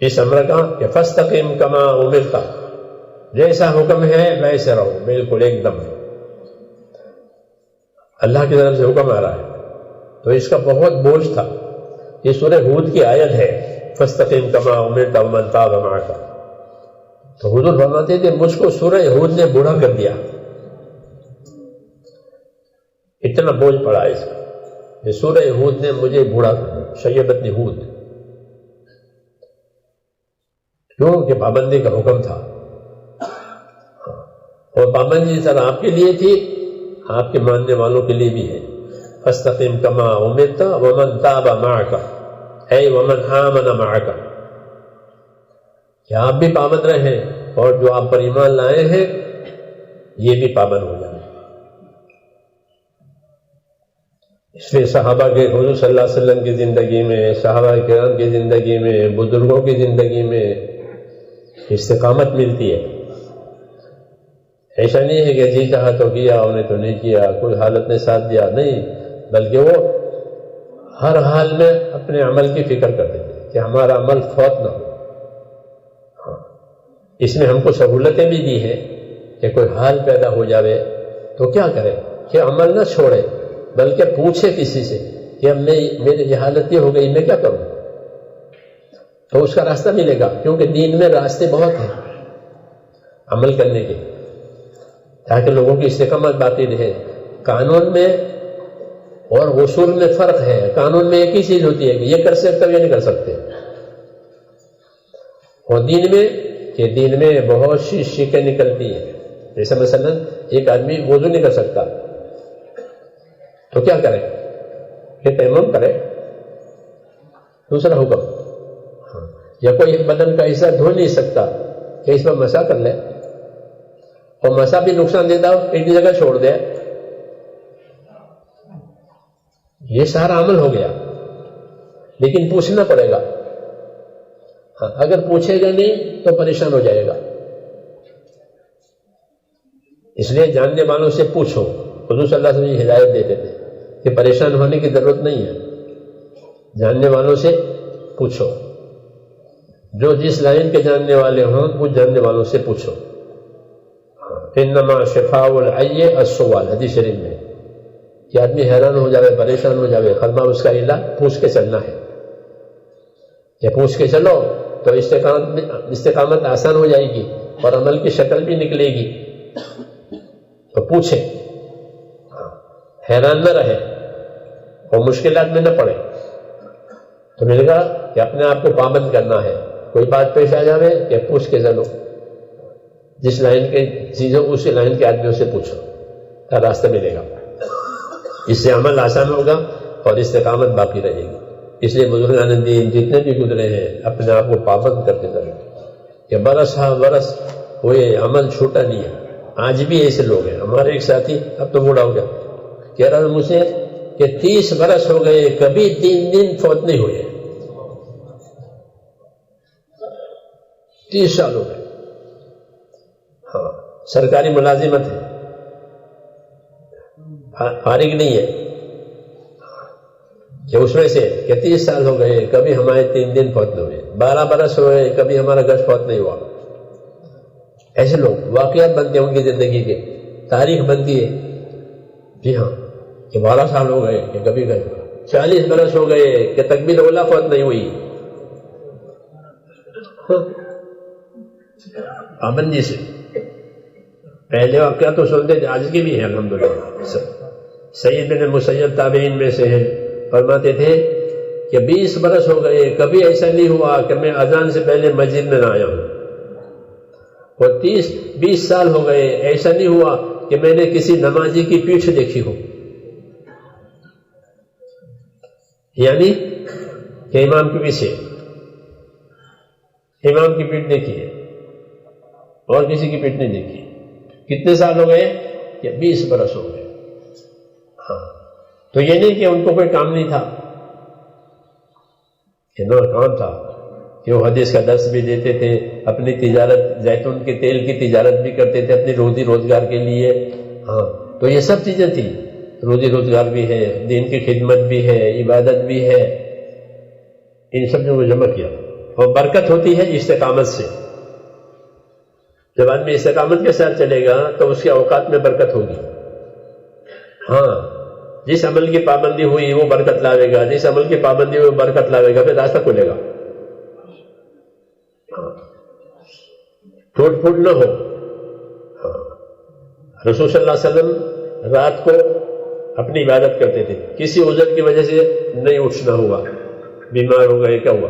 اس امر کا کہ فاستقم کما امرت، جیسا حکم ہے ویسے رہو، بالکل ایک دم اللہ کی طرف سے حکم آ رہا ہے، تو اس کا بہت بوجھ تھا۔ یہ سورہ ہود کی آیت ہے، فاستقم کما امرت ومن تاب معک۔ تو حضور فرماتے تھے مجھ کو سورہ ہود نے بوڑھا کر دیا، اتنا بوجھ پڑا اس کا، یہ سورہ ہود نے مجھے بوڑھا کر دیا، شیبتنی ہود، کیوں کہ پابندی کا حکم تھا، اور پابندی سر آپ کے لیے تھی، آپ کے ماننے والوں کے لیے بھی ہے۔ فاستقم کما امرت ومن تاب معک، اے ومن آمن معک، کہ آپ بھی پابند رہیں اور جو آپ پر ایمان لائے ہیں یہ بھی پابند ہو جائیں۔ اس لیے صحابہ کے، حضور صلی اللہ علیہ وسلم کی زندگی میں، صحابہ کرام کی زندگی میں، بزرگوں کی زندگی میں استقامت ملتی ہے۔ ایسا نہیں ہے کہ جی چاہا تو کیا، انہیں تو نہیں کیا، کوئی حالت نے ساتھ دیا، نہیں، بلکہ وہ ہر حال میں اپنے عمل کی فکر کرتے تھے کہ ہمارا عمل فوت نہ ہو۔ اس میں ہم کو سہولتیں بھی دی ہیں کہ کوئی حال پیدا ہو جاوے تو کیا کرے کہ عمل نہ چھوڑے، بلکہ پوچھے کسی سے کہ اب میری یہ حالت یہ ہو گئی، میں کیا کروں، تو اس کا راستہ ملے گا، کیونکہ دین میں راستے بہت ہیں عمل کرنے کے، تاکہ لوگوں کی استقامت باقی رہے۔ قانون میں اور اصول میں فرق ہے، قانون میں ایک ہی چیز ہوتی ہے کہ یہ کر سکتے ہو، یہ نہیں کر سکتے، اور دین میں کہ دین میں بہت سی شیکیں نکلتی ہیں، جیسے مثلا ایک آدمی وضو نہیں کر سکتا تو کیا کرے کہ تیمم کرے، دوسرا حکم، یا کوئی ایک بدن کا حصہ دھو نہیں سکتا کہ اس پر مسح کر لے، اور مسح بھی نقصان دیتا ہو، ایک جگہ چھوڑ دے، یہ سارا عمل ہو گیا، لیکن پوچھنا پڑے گا، اگر پوچھے گا نہیں تو پریشان ہو جائے گا، اس لیے جاننے والوں سے پوچھو۔ حضور صلی اللہ علیہ وسلم ہدایت دیتے تھے کہ پریشان ہونے کی ضرورت نہیں ہے، جاننے والوں سے پوچھو، جو جس لائن کے جاننے والے ہوں وہ جاننے والوں سے پوچھو۔ انما شفاء العی السؤال، حدیث شریف میں، کہ آدمی حیران ہو جاوے، پریشان ہو جاوے، خرما اس کا علاج پوچھ کے چلنا ہے، کہ پوچھ کے چلو تو استقامت آسان ہو جائے گی اور عمل کی شکل بھی نکلے گی۔ تو پوچھے، حیران نہ رہے اور مشکلات میں نہ پڑے، تو ملے گا کہ اپنے آپ کو پابند کرنا ہے، کوئی بات پیش آ جاوے کہ پوچھ کے چلو، جس لائن کے چیزوں اسی لائن کے آدمیوں سے پوچھو، کا راستہ ملے گا، اس سے عمل آسان ہوگا اور استقامت باقی رہے گی۔ اس لیے بزرگان دین جتنے بھی گزرے ہیں اپنے آپ کو پابند کرتے چلے کہ برس ہاں برس کوئی عمل چھوٹا نہیں ہے۔ آج بھی ایسے لوگ ہیں، ہمارے ایک ساتھی اب تو بوڑھا ہو گیا، کہہ رہا مجھ سے کہ 30 برس ہو گئے، کبھی 3 دن فوت نہیں ہوئے، 30 سال ہو گئے، ہاں سرکاری ملازمت ہے، فارغ نہیں ہے، کہ اس میں سے کہ 30 سال ہو گئے، کبھی ہمارے 3 دن فوت نہیں ہوئے، 12 برس ہوئے، کبھی ہمارا گز فوت نہیں ہوا۔ ایسے لوگ واقعات بنتے ہیں ان کی زندگی کے، تاریخ بنتی ہے، جی ہاں، کہ 12 سال ہو گئے کہ کبھی گئے، 40 برس ہو گئے کہ تکبیر اولا فوت نہیں ہوئی، پابندی سے۔ پہلے واقعات تو سنتے تھے، آج کی بھی ہے الحمدللہ۔ سعید بن مسیب تابعین میں سے ہیں، فرماتے تھے کہ 20 برس ہو گئے، کبھی ایسا نہیں ہوا کہ میں اذان سے پہلے مسجد میں نہ آیا ہوں، اور 20 سال ہو گئے، ایسا نہیں ہوا کہ میں نے کسی نمازی کی پیٹھ دیکھی ہو، یعنی کہ امام کے پیچھے امام کی پیٹھ دیکھی ہے اور کسی کی پیٹھ نہیں دیکھی۔ کتنے سال ہو گئے؟ کہ 20 برس ہو گئے۔ ہاں، تو یہ نہیں کہ ان کو کوئی کام نہیں تھا، اتنا کام تھا کہ وہ حدیث کا درس بھی دیتے تھے، اپنی تجارت زیتون کے تیل کی تجارت بھی کرتے تھے اپنی روزی روزگار کے لیے۔ ہاں، تو یہ سب چیزیں تھیں، روزی روزگار بھی ہے، دین کی خدمت بھی ہے، عبادت بھی ہے، ان سب کو جمع کیا۔ اور برکت ہوتی ہے استقامت سے۔ جب آدمی استقامت کے ساتھ چلے گا تو اس کے اوقات میں برکت ہوگی۔ ہاں، جس عمل کی پابندی ہوئی وہ برکت لاوے گا، جس عمل کی پابندی ہوئی وہ برکت لاوے گا، پھر راستہ کھلے گا۔ ٹوٹ پھوٹ نہ ہو۔ رسول صلی اللہ علیہ وسلم رات کو اپنی عبادت کرتے تھے، کسی عذر کی وجہ سے نہیں اٹھنا ہوا، بیمار ہو گئے، کیا ہوا،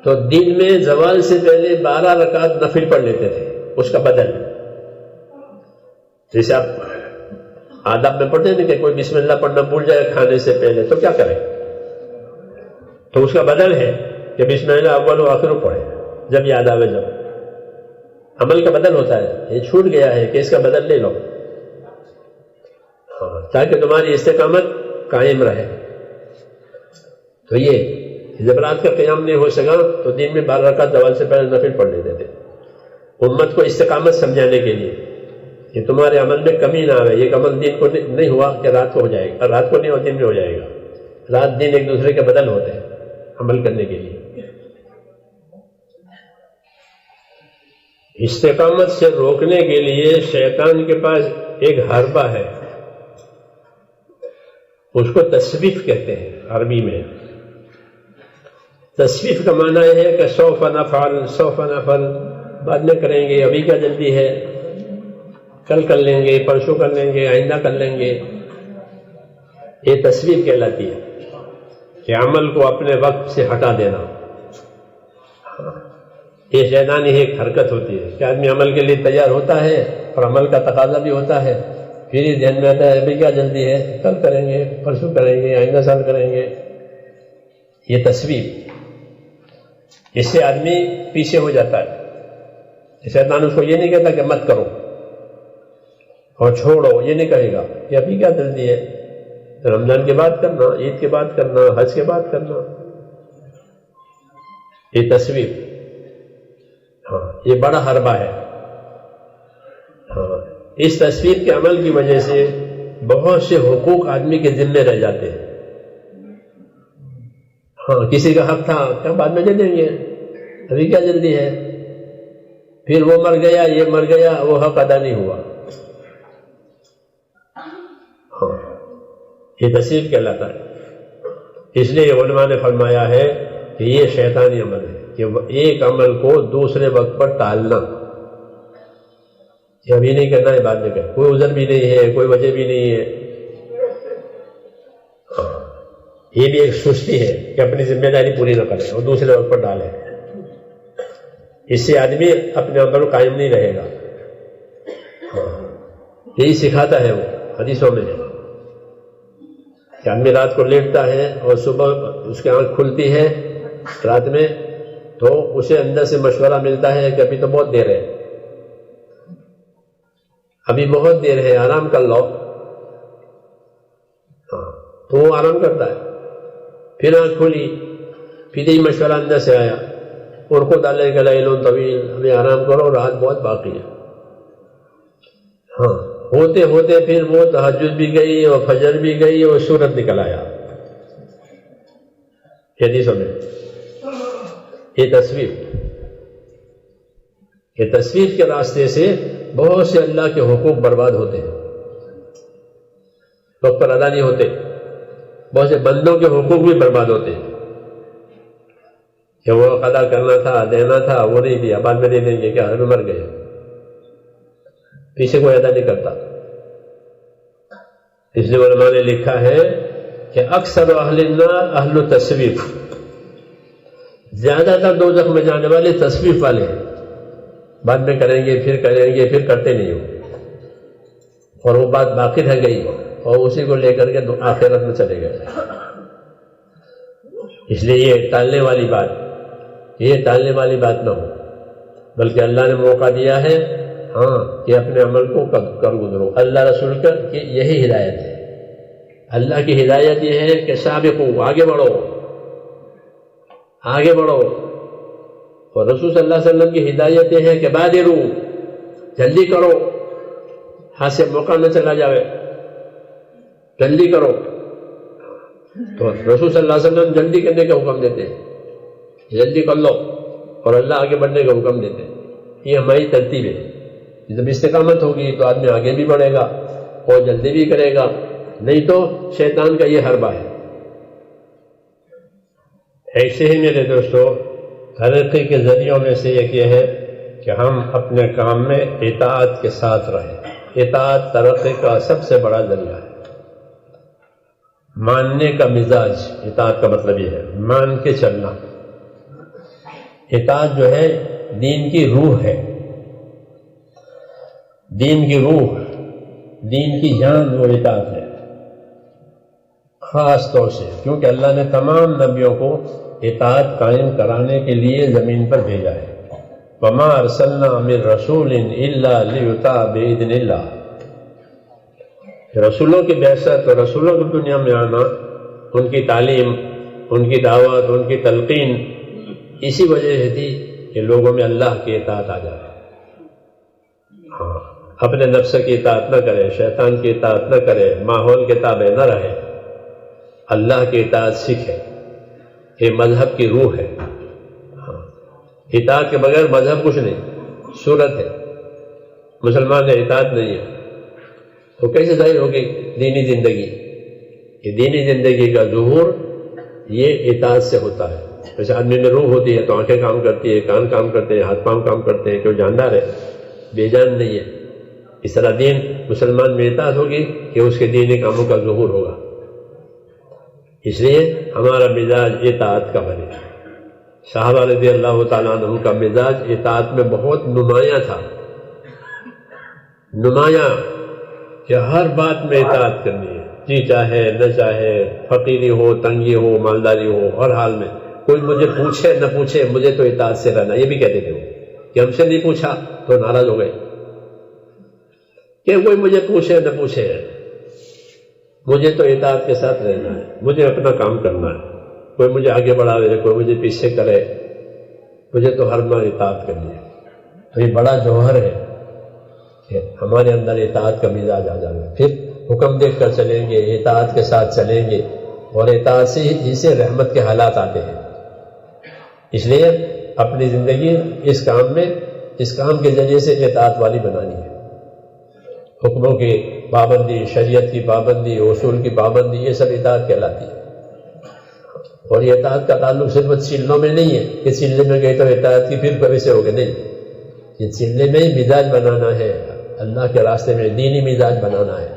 تو دن میں زوال سے پہلے 12 رکعت نفل پڑھ لیتے تھے، اس کا بدل۔ جیسے آپ آداب میں پڑھتے ہیں کہ کوئی بسم اللہ پڑھنا بھول جائے کھانے سے پہلے تو کیا کرے، تو اس کا بدل ہے کہ بسم اللہ اول و آخر پڑھے جب یاد آوے۔ جب عمل کا بدل ہوتا ہے، یہ چھوٹ گیا ہے کہ اس کا بدل لے لو، تاکہ تمہاری استقامت قائم رہے۔ تو یہ جب رات کا قیام نہیں ہو سکا تو دن میں 12 رکعت زوال سے پہلے نفل پڑھ لیتے تھے، امت کو استقامت سمجھانے کے لیے کہ تمہارے عمل میں کمی نہ آئے۔ ایک عمل دن کو نہیں ہوا کہ رات کو ہو جائے گا، رات کو نہیں ہوا دن میں ہو جائے گا۔ رات دن ایک دوسرے کے بدل ہوتے ہیں عمل کرنے کے لیے۔ استقامت سے روکنے کے لیے شیطان کے پاس ایک حربہ ہے، اس کو تسویف کہتے ہیں عربی میں۔ تسویف کا معنی ہے کہ سوف نفعل سوف نفعل، بعد میں کریں گے، ابھی کیا جلدی ہے، کل کر لیں گے، پرسوں کر لیں گے، آئندہ کر لیں گے۔ یہ تسویف کہلاتی ہے کہ عمل کو اپنے وقت سے ہٹا دینا۔ یہ شیطانی ایک حرکت ہوتی ہے کہ آدمی عمل کے لیے تیار ہوتا ہے اور عمل کا تقاضا بھی ہوتا ہے، پھر ہی ذہن میں آتا ہے ابھی کیا جلدی ہے، کل کریں گے، پرسوں کریں گے، آئندہ سال کریں گے۔ یہ تسویف، اس سے آدمی پیچھے ہو جاتا ہے۔ شیطان اس کو یہ نہیں کہتا کہ مت کرو اور چھوڑو، یہ نہیں کہے گا کہ ابھی کیا جلدی ہے، رمضان کے بعد کرنا، عید کے بعد کرنا، حج کے بعد کرنا۔ یہ تسویف، ہاں، یہ بڑا حربہ ہے۔ ہاں، اس تصویر کے عمل کی وجہ سے بہت سے حقوق آدمی کے ذمے رہ جاتے ہیں۔ ہاں، کسی کا حق تھا کیا بعد میں دے دیں گے، ابھی کیا جلدی ہے، پھر وہ مر گیا، یہ مر گیا، وہ حق ادا نہیں ہوا۔ ہاں، یہ تصویر کہلاتا ہے۔ اس لیے علماء نے فرمایا ہے کہ یہ شیطانی عمل ہے کہ ایک عمل کو دوسرے وقت پر ٹالنا، کہ ابھی نہیں کرنا ہے بعد میں کرنا، کوئی عذر بھی نہیں ہے، کوئی وجہ بھی نہیں ہے۔ یہ بھی ایک سستی ہے کہ اپنی ذمہ داری پوری نہ کرے اور دوسرے وقت پر ڈالے، اس سے آدمی اپنے عمل قائم نہیں رہے گا۔ یہی سکھاتا ہے وہ حدیثوں میں کہ آدمی رات کو لیٹتا ہے اور صبح اس کی آنکھ کھلتی ہے رات میں تو اسے اندر سے مشورہ ملتا ہے کہ ابھی تو بہت دیر ہے، ابھی بہت دیر ہے، آرام کر لو۔ ہاں، تو وہ آرام کرتا ہے، پھر آنکھ کھلی، پھر یہی مشورہ اندر سے آیا، اور خود علیہ کا لیل طویل، ابھی آرام کرو، رات بہت باقی ہے۔ ہاں، ہوتے ہوتے پھر وہ تہجد بھی گئی اور فجر بھی گئی اور سورج نکل آیا۔ حدیثوں میں یہ تصویر کے راستے سے بہت سے اللہ کے حقوق برباد ہوتے ہیں، وقت پر ادا نہیں ہوتے، بہت سے بندوں کے حقوق بھی برباد ہوتے ہیں کہ وہ ادا کرنا تھا، دینا تھا، وہ نہیں دیا، بعد میں دے دیں گے، کیا ابھی مر گئے، پیچھے کوئی ادا نہیں کرتا۔ اس لیے علماء نے لکھا ہے کہ اکثر اہل النار اہل التصویف، زیادہ تر دوزخ میں جانے والے تصویف والے ہیں، بعد میں کریں گے، پھر کریں گے، پھر کرتے نہیں ہو۔ اور وہ بات باقی رہ گئی اور اسی کو لے کر کے آخرت میں چلے گئے. اس لیے یہ ٹالنے والی بات نہ ہو، بلکہ اللہ نے موقع دیا ہے کہ اپنے عمل کو کر گزرو. اللہ رسول کا یہی ہدایت ہے. اللہ کی ہدایت یہ ہے کہ سابقو، آگے بڑھو. اور رسول صلی اللہ علیہ وسلم کی ہدایت یہ ہے کہ بادرو، جلدی کرو، ہاتھ سے موقع نہ چلا جائے، جلدی کرو. تو رسول صلی اللہ علیہ وسلم جلدی کرنے کا حکم دیتے ہیں، جلدی کر لو، اور اللہ آگے بڑھنے کا حکم دیتے ہیں. یہ ہماری ترتیب ہے. جب استقامت ہوگی تو آدمی آگے بھی بڑھے گا اور جلدی بھی کرے گا، نہیں تو شیطان کا یہ حربہ ہے. ایسے ہی میرے دوستو، ترقی کے ذریعوں میں سے ایک یہ ہے کہ ہم اپنے کام میں اطاعت کے ساتھ رہیں. اطاعت ترقی کا سب سے بڑا ذریعہ ہے. ماننے کا مزاج، اطاعت کا مطلب یہ ہے مان کے چلنا. اطاعت جو ہے دین کی روح ہے، دین کی روح، دین کی جان وہ اطاعت ہے. خاص طور سے کیونکہ اللہ نے تمام نبیوں کو اطاعت قائم کرانے کے لیے زمین پر بھیجا ہے. وما ارسلنا من رسول الا لیطاع باذن اللہ. رسولوں کی بعثت اور رسولوں کی دنیا میں آنا، ان کی تعلیم، ان کی دعوت، ان کی تلقین اسی وجہ سے تھی کہ لوگوں میں اللہ کی اطاعت آ جائے. اپنے نفس کی اطاعت نہ کرے، شیطان کی اطاعت نہ کرے، ماحول کے تابع نہ رہے، اللہ کی اطاعت سیکھے. یہ مذہب کی روح ہے. اطاعت کے بغیر مذہب کچھ نہیں، صورت ہے. مسلمان نے اطاعت نہیں ہے تو کیسے ظاہر ہوگی دینی زندگی؟ یہ دینی زندگی کا ظہور یہ اطاعت سے ہوتا ہے. جیسے آدمی میں روح ہوتی ہے تو آنکھیں کام کرتی ہے، کان کام کرتے ہیں، ہاتھ پاؤں کام کرتے ہیں، کہ وہ جاندار ہے، بے جان نہیں ہے. اس طرح دین مسلمان میں اطاعت ہوگی کہ اس کے دینی کاموں کا ظہور ہوگا. اس لیے ہمارا مزاج اطاعت کا بنے. صحابہ رضی اللہ تعالیٰ عنہ کا مزاج اطاعت میں بہت نمایاں تھا، نمایاں، کہ ہر بات میں اطاعت کرنی ہے، جی چاہے نہ چاہے، فقیری ہو، تنگی ہو، مالداری ہو، ہر حال میں. کوئی مجھے پوچھے نہ پوچھے مجھے تو اطاعت سے رہنا. یہ بھی کہتے تھے کہ ہم سے نہیں پوچھا تو ناراض ہو گئے، کہ کوئی مجھے پوچھے نہ پوچھے، مجھے تو اطاعت کے ساتھ رہنا ہے، مجھے اپنا کام کرنا ہے. کوئی مجھے آگے بڑھاوے، کوئی مجھے پیچھے کرے، مجھے تو ہر بار اطاعت کرنی ہے. تو یہ بڑا جوہر ہے کہ ہمارے اندر اطاعت کا مزاج آ جائے. پھر حکم دیکھ کر چلیں گے، اطاعت کے ساتھ چلیں گے، اور اطاعت سے رحمت کے حالات آتے ہیں. اس لیے اپنی زندگی اس کام کے ذریعے سے اطاعت والی بنانی ہے. حکموں کی پابندی، شریعت کی پابندی، اصول کی پابندی، یہ سب اطاعت کہلاتی ہے. اور یہ اطاعت کا تعلق صرف چلوں میں نہیں ہے کہ چلنے میں گئے تو اطاعت کی پھر کبھی سے ہو گئے، نہیں. یہ چلنے میں ہی مزاج بنانا ہے، اللہ کے راستے میں دینی مزاج بنانا ہے.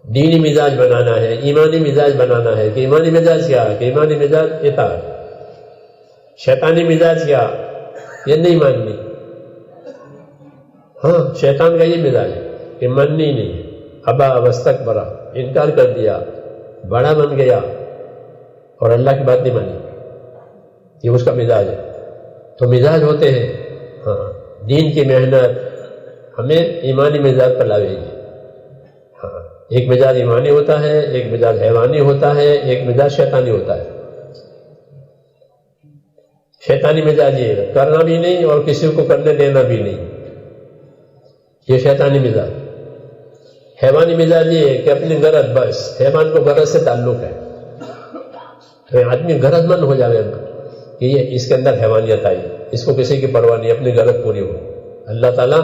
دینی مزاج بنانا ہے، ایمانی مزاج بنانا ہے. کہ ایمانی مزاج کیا ہے؟ کہ ایمانی مزاج اطاعت. شیطانی مزاج کیا؟ یہ نہیں ماننی. شیطان کا یہ مزاج ہے کہ ماننی نہیں ہے. ابا واستکبر، انکار کر دیا، بڑا بن گیا اور اللہ کی بات نہیں مانی. یہ اس کا مزاج ہے. تو مزاج ہوتے ہیں. دین کی محنت ہمیں ایمانی مزاج پر لاوے گی. ایک مزاج ایمانی ہوتا ہے، ایک مزاج حیوانی ہوتا ہے، ایک مزاج شیطانی ہوتا ہے. شیطانی مزاج یہ کرنا بھی نہیں اور کسی کو کرنے دینا بھی نہیں، یہ شیطانی مزاج. حیوانی مزاج یہ ہے کہ اپنی غرض، بس حیوان کو غرض سے تعلق ہے. تو آدمی غرض مند ہو جائے کہ یہ اس کے اندر حیوانیت آئی، اس کو کسی کی پرواہ نہیں، اپنی غرض پوری ہو. اللہ تعالیٰ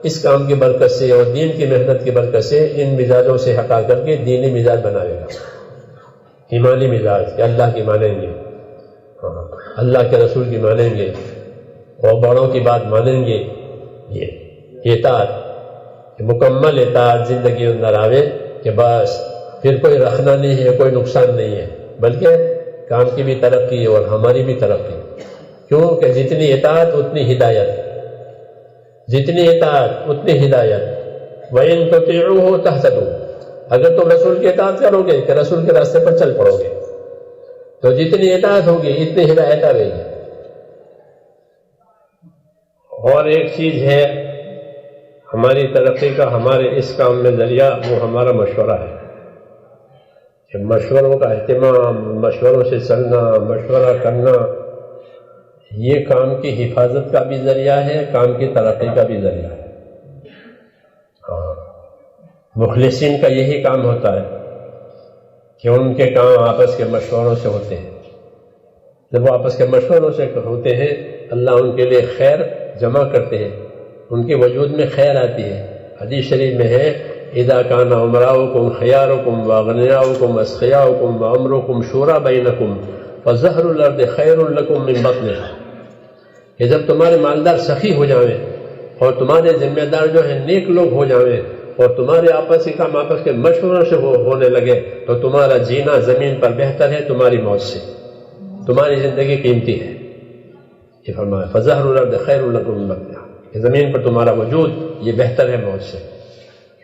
اس کام کی برکت سے اور دین کی محنت کی برکت سے ان مزاجوں سے ہٹا کر کے دینی مزاج بنائے گا. ایمانی مزاج کہ اللہ کی مانیں گے، اللہ کے رسول کی مانیں گے، اور بڑوں کی بات مانیں گے. یہ اطاعت، مکمل اطاعت زندگی اندر آوے کہ بس پھر کوئی رکھنا نہیں ہے، کوئی نقصان نہیں ہے، بلکہ کام کی بھی ترقی اور ہماری بھی ترقی. کیونکہ جتنی اطاعت اتنی ہدایت، جتنی اطاعت اتنی ہدایت. وَإِن تُطِيعُوهُ تَهْتَدُوا، اگر تم رسول کی اطاعت کرو گے کہ رسول کے راستے پر چل پڑو گے تو جتنی اطاعت ہوگی اتنی ہدایت آئے گی۔ اور ایک چیز ہے ہماری ترقی کا، ہمارے اس کام میں ذریعہ، وہ ہمارا مشورہ ہے کہ مشوروں کا اہتمام، مشوروں سے چلنا، مشورہ کرنا، یہ کام کی حفاظت کا بھی ذریعہ ہے، کام کی ترقی کا بھی ذریعہ ہے۔ مخلصین کا یہی کام ہوتا ہے کہ ان کے کام آپس کے مشوروں سے ہوتے ہیں۔ جب وہ آپس کے مشوروں سے ہوتے ہیں اللہ ان کے لیے خیر جمع کرتے ہیں، ان کے وجود میں خیر آتی ہے۔ حدیث شریف میں ہے اذا کان امراؤکم خیارکم واغنیاؤکم اسخیاؤکم وامرکم شورا بینکم فظہر الارض خیر لکم من بطنہا، کہ جب تمہارے مالدار سخی ہو جاویں اور تمہارے ذمہ دار جو ہیں نیک لوگ ہو جاویں اور تمہارے آپس کے کام آپس کے مشوروں سے ہونے لگے تو تمہارا جینا زمین پر بہتر ہے تمہاری موت سے، تمہاری زندگی قیمتی ہے۔ یہ فرمایا فظہر الارض خیر لکم من بطنہا، کہ زمین پر تمہارا وجود یہ بہتر ہے موت سے۔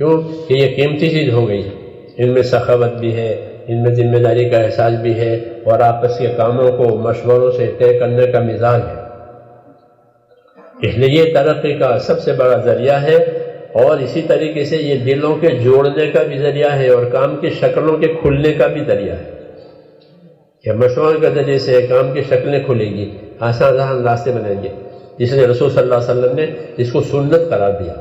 کیوں کہ یہ قیمتی چیز ہو گئی، ان میں سخاوت بھی ہے، ان میں ذمہ داری کا احساس بھی ہے، اور آپس کے کاموں کو مشوروں سے طے کرنے کا مزاج ہے۔ اس لیے یہ ترقی کا سب سے بڑا ذریعہ ہے، اور اسی طریقے سے یہ دلوں کے جوڑنے کا بھی ذریعہ ہے اور کام کی شکلوں کے کھلنے کا بھی ذریعہ ہے کہ مشورے کے ذریعے سے کام کی شکلیں کھلیں گی، آسان آسان راستے بنیں گے۔ اس لیے رسول صلی اللہ علیہ وسلم نے اس کو سنت قرار دیا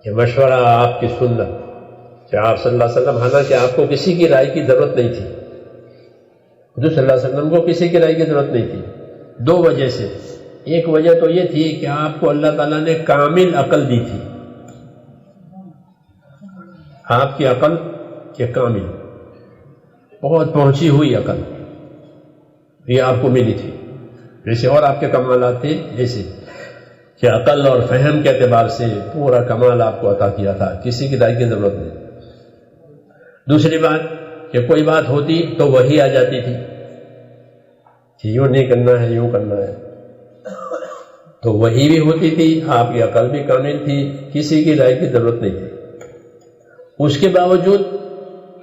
کہ مشورہ آپ کی سنت، کہ آپ صلی اللہ علیہ وسلم، حالانکہ آپ کو کسی کی رائے کی ضرورت نہیں تھی، حضور صلی اللہ علیہ وسلم کو کسی کی رائے کی ضرورت نہیں تھی، دو وجہ سے۔ ایک وجہ تو یہ تھی کہ آپ کو اللہ تعالیٰ نے کامل عقل دی تھی، آپ کی عقل کہ کامل، بہت پہنچی ہوئی عقل یہ آپ کو ملی تھی، جیسے اور آپ کے کمالات تھے ایسے کہ عقل اور فہم کے اعتبار سے پورا کمال آپ کو عطا کیا تھا، کسی کی رائے کی ضرورت نہیں۔ دوسری بات کہ کوئی بات ہوتی تو وہی آ جاتی تھی کہ یوں نہیں کرنا ہے، یوں کرنا ہے، تو وہی بھی ہوتی تھی، آپ کی عقل بھی کامل تھی، کسی کی رائے کی ضرورت نہیں تھی۔ اس کے باوجود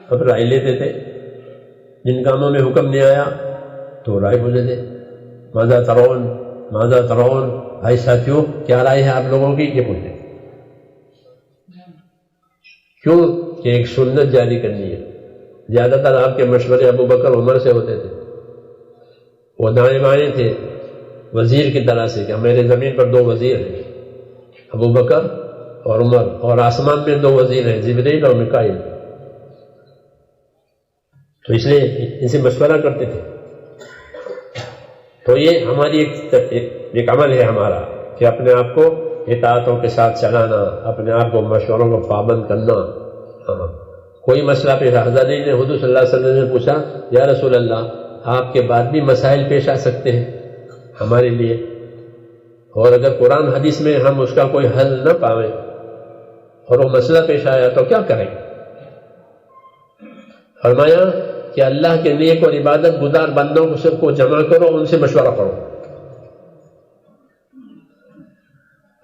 اب رائے لیتے تھے، جن کاموں میں حکم نہیں آیا تو رائے پوچھتے تھے، ماذا ترون ماذا ترون، بھائی ساتھیوں کیا رائے ہے آپ لوگوں کی، یہ پوچھتے۔ کیوں کہ ایک سنت جاری کرنی ہے۔ زیادہ تر آپ کے مشورے ابو بکر عمر سے ہوتے تھے، وہ دائیں بائیں تھے وزیر کی طرح سے کہ میرے زمین پر دو وزیر ہیں، ابو بکر اور عمر، اور آسمان میں دو وزیر ہیں، جبریل اور میکائیل، تو اس لیے ان سے مشورہ کرتے تھے۔ تو یہ ہماری ایک عمل ہے ہمارا کہ اپنے آپ کو اطاعتوں کے ساتھ چلانا، اپنے آپ کو مشوروں کو پابند کرنا۔ کوئی مسئلہ پیش آ، حضرت نے حضور صلی اللہ علیہ وسلم نے پوچھا یا رسول اللہ آپ کے بعد بھی مسائل پیش آ سکتے ہیں ہمارے لیے، اور اگر قرآن حدیث میں ہم اس کا کوئی حل نہ پائیں اور وہ مسئلہ پیش آیا تو کیا کریں؟ فرمایا کہ اللہ کے نیک اور عبادت گزار بندوں کو سب کو جمع کرو، ان سے مشورہ کرو۔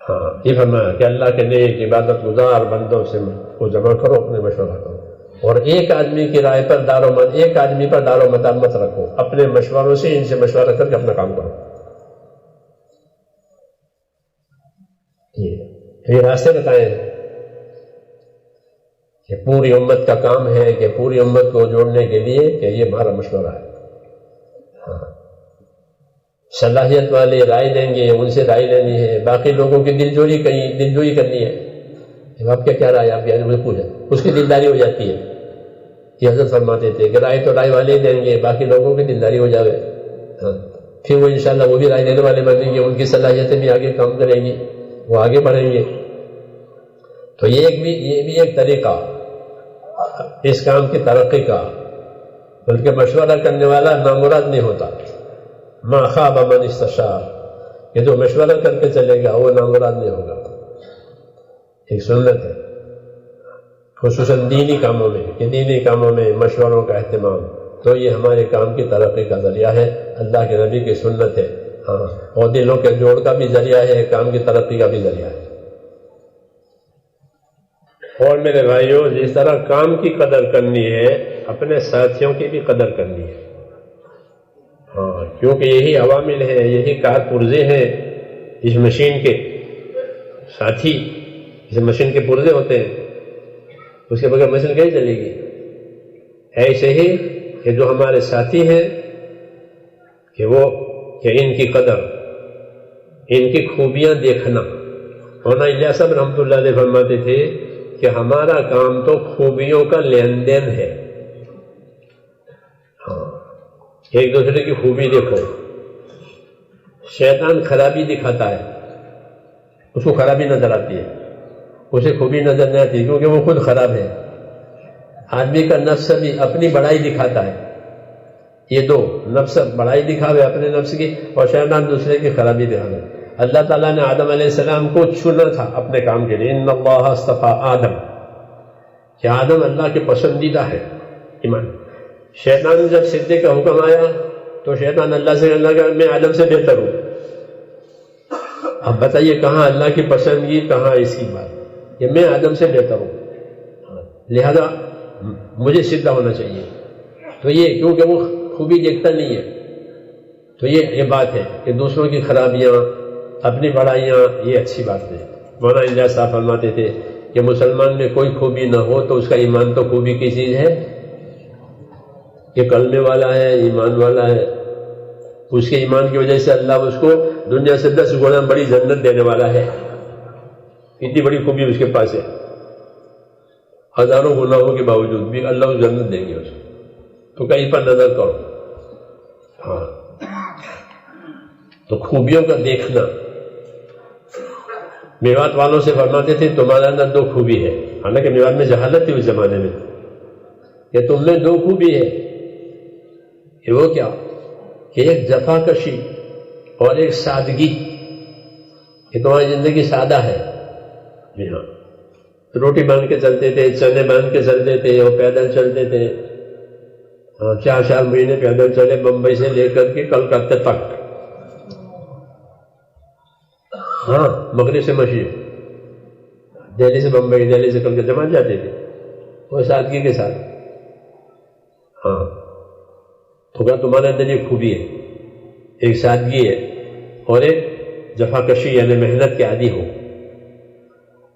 ہاں یہ فرمایا کہ اللہ کے نیک عبادت گزار بندوں سے کو جمع کرو، اپنے مشورہ کرو، اور ایک آدمی کی رائے پر ایک آدمی پر دار و مدار مت رکھو، اپنے مشوروں سے ان سے مشورہ کر کے اپنا کام کرو۔ یہ راستے بتائے کہ پوری امت کا کام ہے کہ پوری امت کو جوڑنے کے لیے کہ یہ ہمارا مشورہ ہے۔ ہاں صلاحیت والے رائے دیں گے، ان سے رائے لینی ہے، باقی لوگوں کی دلجوئی کرنی ہے۔ آپ کیا رائے آپ مجھے پوچھا، اس کی دلداری ہو جاتی ہے۔ یہ حضرت فرماتے تھے کہ رائے تو رائے والے دیں گے، باقی لوگوں کی دلداری ہو جاوے، پھر وہ انشاءاللہ وہ بھی رائے دینے والے بنیں گے، ان کی صلاحیتیں بھی آگے کام کریں گی، وہ آگے بڑھیں گے۔ تو یہ بھی ایک طریقہ اس کام کی ترقی کا، بلکہ مشورہ کرنے والا نامراد نہیں ہوتا۔ ما خاب من استشار، یہ جو مشورہ کر کے چلے گا وہ نامراد نہیں ہوگا۔ ایک سنت ہے خصوصاً دینی کاموں میں کہ دینی کاموں میں مشوروں کا اہتمام، تو یہ ہمارے کام کی ترقی کا ذریعہ ہے، اللہ کے نبی کی سنت ہے۔ ہاں اور دلوں کے جوڑ کا بھی ذریعہ ہے، کام کی ترقی کا بھی ذریعہ ہے۔ اور میرے بھائیوں، جس طرح کام کی قدر کرنی ہے اپنے ساتھیوں کی بھی قدر کرنی ہے. ہاں، کیونکہ یہی عوامل ہیں، یہی کارپرزے ہیں اس مشین کے. ساتھی جیسے مشین کے پرزے ہوتے ہیں، اس کے بغیر مشین کیسے چلے گی؟ ایسے ہی کہ جو ہمارے ساتھی ہیں کہ ان کی قدر، ان کی خوبیاں دیکھنا. مولانا الیاس صاحب رحمۃ اللہ علیہ فرماتے تھے کہ ہمارا کام تو خوبیوں کا لین دین ہے. ہاں، ایک دوسرے کی خوبی دیکھو. شیطان خرابی دکھاتا ہے، اس کو خرابی نظر آتی ہے، اسے خوبی نظر نہیں آتی کیونکہ وہ خود خراب ہے. آدمی کا نفس بھی اپنی بڑائی دکھاتا ہے. یہ دو، نفس بڑائی دکھاوے اپنے نفس کی، اور شیطان دوسرے کی خرابی دکھاوے. اللہ تعالیٰ نے آدم علیہ السلام کو چنا تھا اپنے کام کے لیے. ان اللہ اصطفیٰ آدم، کہ آدم اللہ کے پسندیدہ ہے. ایمان. شیطان جب سجدے کا حکم آیا تو شیطان اللہ سے کہنے لگا میں آدم سے بہتر ہوں. اب بتائیے کہاں اللہ کی پسندگی، کہاں اس کی بات؟ کہ میں آدم سے بہتر ہوں، لہذا مجھے سجدہ ہونا چاہیے. تو یہ کیونکہ وہ خوبی دیکھتا نہیں ہے. تو یہ بات ہے کہ دوسروں کی خرابیاں، اپنی بڑائیاں، یہ اچھی بات ہے. مولانا الیاس صاحب فرماتے تھے کہ مسلمان میں کوئی خوبی نہ ہو تو اس کا ایمان تو خوبی کی چیز ہے. کہ کلمے والا ہے، ایمان والا ہے، اس کے ایمان کی وجہ سے اللہ اس کو دنیا سے 10 گنا بڑی جنت دینے والا ہے. اتنی بڑی خوبی اس کے پاس ہے. ہزاروں گناہوں کے باوجود بھی اللہ اس جنت دیں گے اس کو. تو کہیں پر نظر کرو. ہاں، تو خوبیوں کا دیکھنا. میوات والوں سے فرماتے تھے تمہارے اندر 2 خوبی ہے. حالانکہ میوات میں جہالت تھی اس زمانے میں، کہ تم میں 2 خوبی ہے. کہ وہ کیا؟ کہ ایک جفا کشی اور ایک سادگی. کہ تمہاری زندگی سادہ ہے. جی ہاں، روٹی باندھ کے چلتے تھے، چنے باندھ کے چلتے تھے، اور پیدل چلتے تھے. 4 مہینے پیدل چلے، بمبئی سے لے کر کے کلکتہ تک. ہاں، مغرب سے مشرق، دہلی سے بمبئی، دہلی سے کلکتہ جمع جاتے تھے وہ سادگی کے ساتھ. ہاں، تو کیا تمہارے اندر یہ خوبی ہے؟ ایک سادگی ہے اور ایک جفا کشی، یعنی محنت کے عادی ہو.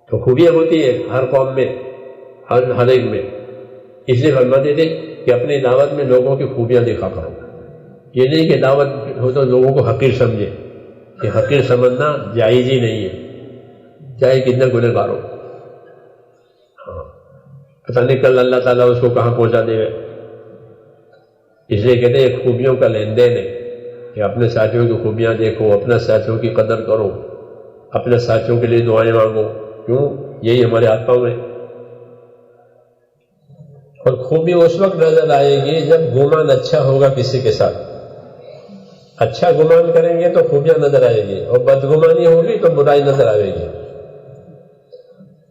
تو خوبیاں ہوتی ہے ہر قوم میں، ہر ایک میں. اس لیے فرماتے تھے کہ اپنی دعوت میں لوگوں کی خوبیاں دکھا کرو. یہ نہیں کہ دعوت ہو تو لوگوں کو حقیر سمجھے، کہ حقیر سمجھنا جائز ہی نہیں ہے، چاہے کتنے گنہگار ہو. ہاں، پتہ نہیں کل اللہ تعالیٰ اس کو کہاں پہنچا دے گا. اس لیے کہتے ہیں خوبیوں کا لین دین ہے کہ اپنے ساتھیوں کی خوبیاں دیکھو، اپنے ساتھیوں کی قدر کرو، اپنے ساتھیوں کے لیے دعائیں مانگو. کیوں؟ یہی ہمارے ہاتھ پاؤں ہے. اور خوبی اس وقت نظر آئے گی جب گمان اچھا ہوگا کسی کے ساتھ. اچھا گمان کریں گے تو خوبیاں نظر آئے گی، اور بدگمانی ہوگی تو برائی نظر آئے گی.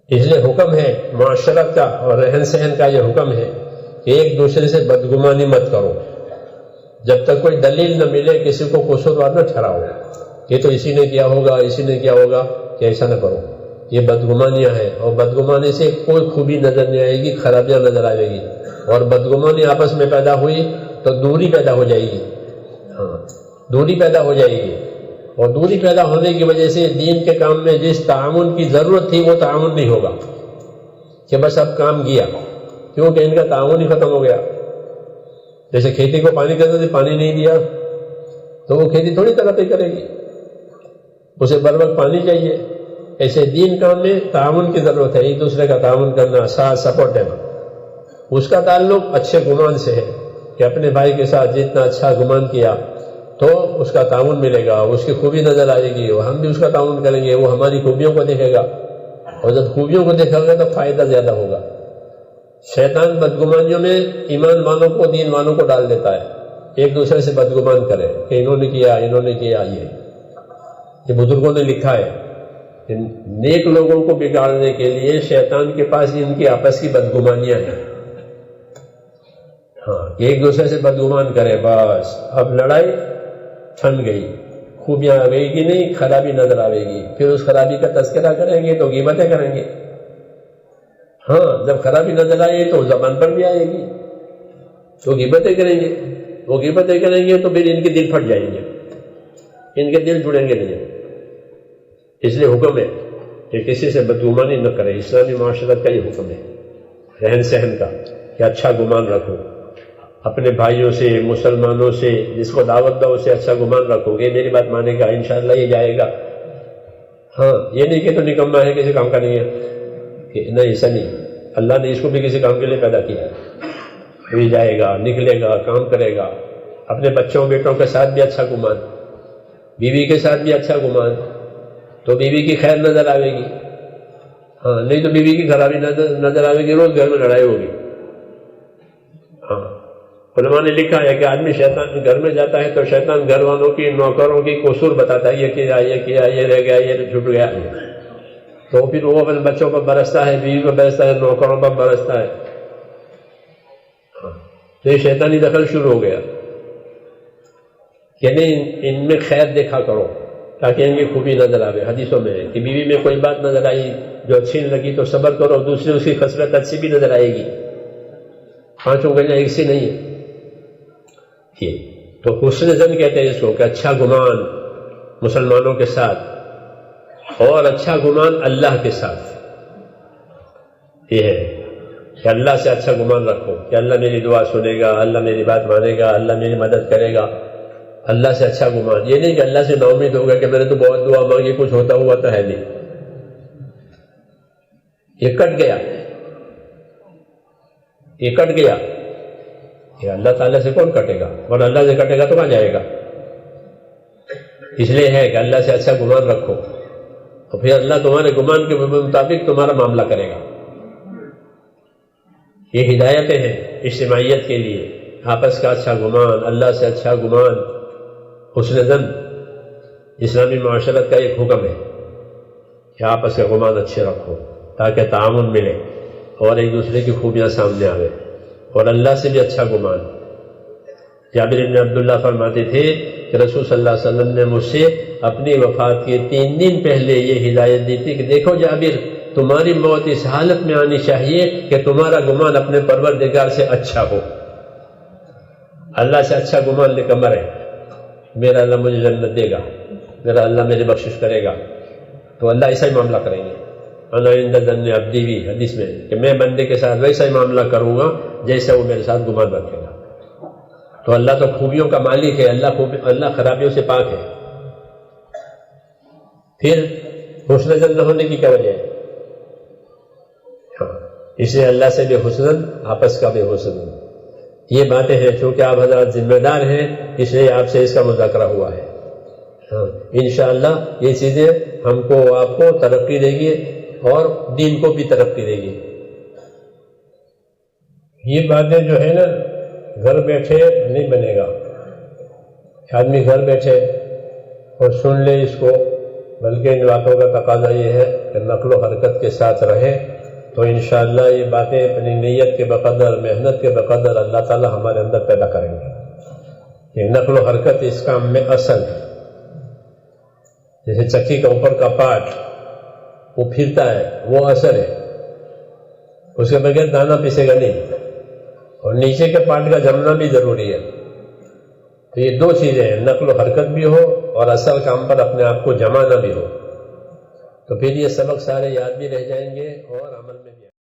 اس لیے حکم ہے معاشرت کا اور رہن سہن کا، یہ حکم ہے کہ ایک دوسرے سے بدگمانی مت کرو. جب تک کوئی دلیل نہ ملے کسی کو قصوروار نہ ٹھہراؤ. یہ تو اسی نے کیا ہوگا، اسی نے کیا ہوگا، کہ ایسا نہ کرو. یہ بدگمانیاں ہیں، اور بدگمانی سے کوئی خوبی نظر نہیں آئے گی، خرابیاں نظر آئے گی. اور بدگمانی آپس میں پیدا ہوئی تو دوری پیدا ہو جائے گی. ہاں، دوری پیدا ہو جائے گی. اور دوری پیدا ہونے کی وجہ سے دین کے کام میں جس تعاون کی ضرورت تھی وہ تعاون نہیں ہوگا. کہ بس اب کام گیا، کیونکہ ان کا تعاون ہی ختم ہو گیا. جیسے کھیتی کو پانی کرنا تھا، پانی نہیں دیا تو وہ کھیتی تھوڑی ترقی کرے گی، اسے بر وقت پانی چاہیے. ایسے دین کام میں تعاون کی ضرورت ہے، ایک دوسرے کا تعاون کرنا، ساتھ سپورٹ دینا. اس کا تعلق اچھے گمان سے ہے کہ اپنے بھائی کے ساتھ جتنا اچھا گمان کیا تو اس کا تعاون ملے گا، اس کی خوبی نظر آئے گی، اور ہم بھی اس کا تعاون کریں گے. وہ ہماری خوبیوں کو دیکھے گا، اور جب خوبیوں کو دیکھا گا تو فائدہ زیادہ ہوگا. شیطان بدگمانیوں میں ایمان والوں کو، دین والوں کو ڈال دیتا ہے. ایک دوسرے سے بدگمان کرے کہ انہوں نے کیا، انہوں نے کیا. یہ بزرگوں نے لکھا ہے کہ نیک لوگوں کو بگاڑنے کے لیے شیطان کے پاس ان کی آپس کی بدگمانیاں ہیں. ہاں، ایک دوسرے سے بدگمان کرے، بس اب لڑائی تھن گئی. خوبیاں آ گئی کہ نہیں، خرابی نظر آئے گی. پھر اس خرابی کا تذکرہ کریں گے تو غیبتیں کریں گے. ہاں جب خرابی نظر آئے تو زبان پر بھی آئے گی، تو غیبتیں کریں گے، وہ غیبتیں کریں گے تو پھر ان کے دل پھٹ جائیں گے، ان کے دل جڑیں گے نہیں۔ اس لیے حکم ہے کہ کسی سے بدگمانی نہ کرے، اسلامی معاشرت کا یہ حکم ہے رہن سہن کا، کہ اچھا گمان رکھو اپنے بھائیوں سے، مسلمانوں سے، جس کو دعوت دو اسے اچھا گمان رکھو کہ میری بات مانے گا، انشاءاللہ یہ جائے گا۔ ہاں یہ نہیں کہ تو نکمہ ہے، کسی کام کا نہیں ہے، کہ نہیں ایسا نہیں، اللہ نے اس کو بھی کسی کام کے لیے پیدا کیا ہے، یہ جائے گا، نکلے گا، کام کرے گا۔ اپنے بچوں بیٹوں کے ساتھ بھی اچھا گمان، بیوی کے ساتھ بھی اچھا گمان، تو بیوی کی خیر نظر آئے گی، ہاں نہیں تو بیوی کی خرابی نظر آئے گی، روز گھر میں لڑائی ہوگی۔ ہاں علماء نے لکھا ہے کہ آدمی شیطان گھر میں جاتا ہے تو شیطان گھر والوں کی، نوکروں کی قصور بتاتا ہے، یہ کیا، یہ کیا، یہ رہ گیا، یہ چھوٹ گیا، تو پھر وہ اپنے بچوں پر برستا ہے، بیوی پر برستا ہے، نوکروں پر برستا ہے۔ تو یہ شیطانی دخل شروع ہو گیا کہ نہیں ان میں خیر دیکھا کرو تاکہ ان کی خوبی نظر آئے۔ حدیثوں میں ہے کہ بیوی میں کوئی بات نظر آئی جو اچھی نہیں لگی تو صبر کرو، دوسری اس کی خصلت اچھی بھی نظر آئے گی، پانچوں گلیاں ایک سی نہیں ہے۔ تو حسن ظن کہتے ہیں اس کو، کہ اچھا گمان مسلمانوں کے ساتھ اور اچھا گمان اللہ کے ساتھ، یہ ہے کہ اللہ سے اچھا گمان رکھو کہ اللہ میری دعا سنے گا، اللہ میری بات مانے گا، اللہ میری مدد کرے گا، اللہ سے اچھا گمان۔ یہ نہیں کہ اللہ سے نا امید ہوگا کہ میں نے تو بہت دعا مانگی، کچھ ہوتا ہوا تو ہے نہیں، یہ کٹ گیا، یہ کٹ گیا۔ یہ اللہ تعالیٰ سے کون کٹے گا؟ اور اللہ سے کٹے گا تو کہاں جائے گا؟ اس لیے ہے کہ اللہ سے اچھا گمان رکھو، تو پھر اللہ تمہارے گمان کے مطابق تمہارا معاملہ کرے گا۔ یہ ہدایتیں ہیں اجتماعیت کے لیے، آپس کا اچھا گمان، اللہ سے اچھا گمان، حسن ظن اسلامی معاشرت کا ایک حکم ہے کہ آپس کا گمان اچھے رکھو تاکہ تعاون ملے اور ایک دوسرے کی خوبیاں سامنے آوے، اور اللہ سے بھی اچھا گمان۔ جابر بن عبداللہ فرماتے تھے کہ رسول صلی اللہ علیہ وسلم نے مجھ سے اپنی وفات کے 3 دن پہلے یہ ہدایت دی تھی کہ دیکھو جابر، تمہاری موت اس حالت میں آنی چاہیے کہ تمہارا گمان اپنے پروردگار سے اچھا ہو۔ اللہ سے اچھا گمان لے کر مرے، میرا اللہ مجھے جنت دے گا، میرا اللہ میری بخشش کرے گا، تو اللہ ایسا ہی معاملہ کریں گے۔ انا عند ظن عبدی بھی حدیث میں کہ میں بندے کے ساتھ ویسا ہی معاملہ کروں گا جیسا وہ میرے ساتھ گمان رکھے گا۔ تو اللہ تو خوبیوں کا مالک ہے، اللہ خرابیوں سے پاک ہے۔ پھر حسن ظن نہ ہونے کی کیا وجہ ہے؟ اس لیے اللہ سے بھی حسن، آپس کا بھی حسن۔ یہ باتیں ہیں چونکہ آپ حضرات ذمہ دار ہیں، اس لیے آپ سے اس کا مذاکرہ ہوا ہے۔ انشاءاللہ یہ چیزیں ہم کو، آپ کو ترقی دے گی اور دین کو بھی ترقی دے گی۔ یہ باتیں جو ہے نا گھر بیٹھے نہیں بنے گا، آدمی گھر بیٹھے اور سن لے اس کو، بلکہ ان باتوں کا تقاضا یہ ہے کہ نقل و حرکت کے ساتھ رہے، تو انشاءاللہ یہ باتیں اپنی نیت کے بقدر، محنت کے بقدر اللہ تعالی ہمارے اندر پیدا کریں گے۔ یہ نقل و حرکت اس کام میں اصل ہے۔ جیسے چکی کا اوپر کا پارٹ وہ پھرتا ہے، وہ اثر ہے، اس کے بغیر دانا پیسے گا نہیں، اور نیچے کے پارٹ کا جمنا بھی ضروری ہے۔ تو یہ 2 چیزیں ہیں، نقل و حرکت بھی ہو اور اصل کام پر اپنے آپ کو جمانا بھی ہو، تو پھر یہ سبق سارے یاد بھی رہ جائیں گے اور عمل میں بھی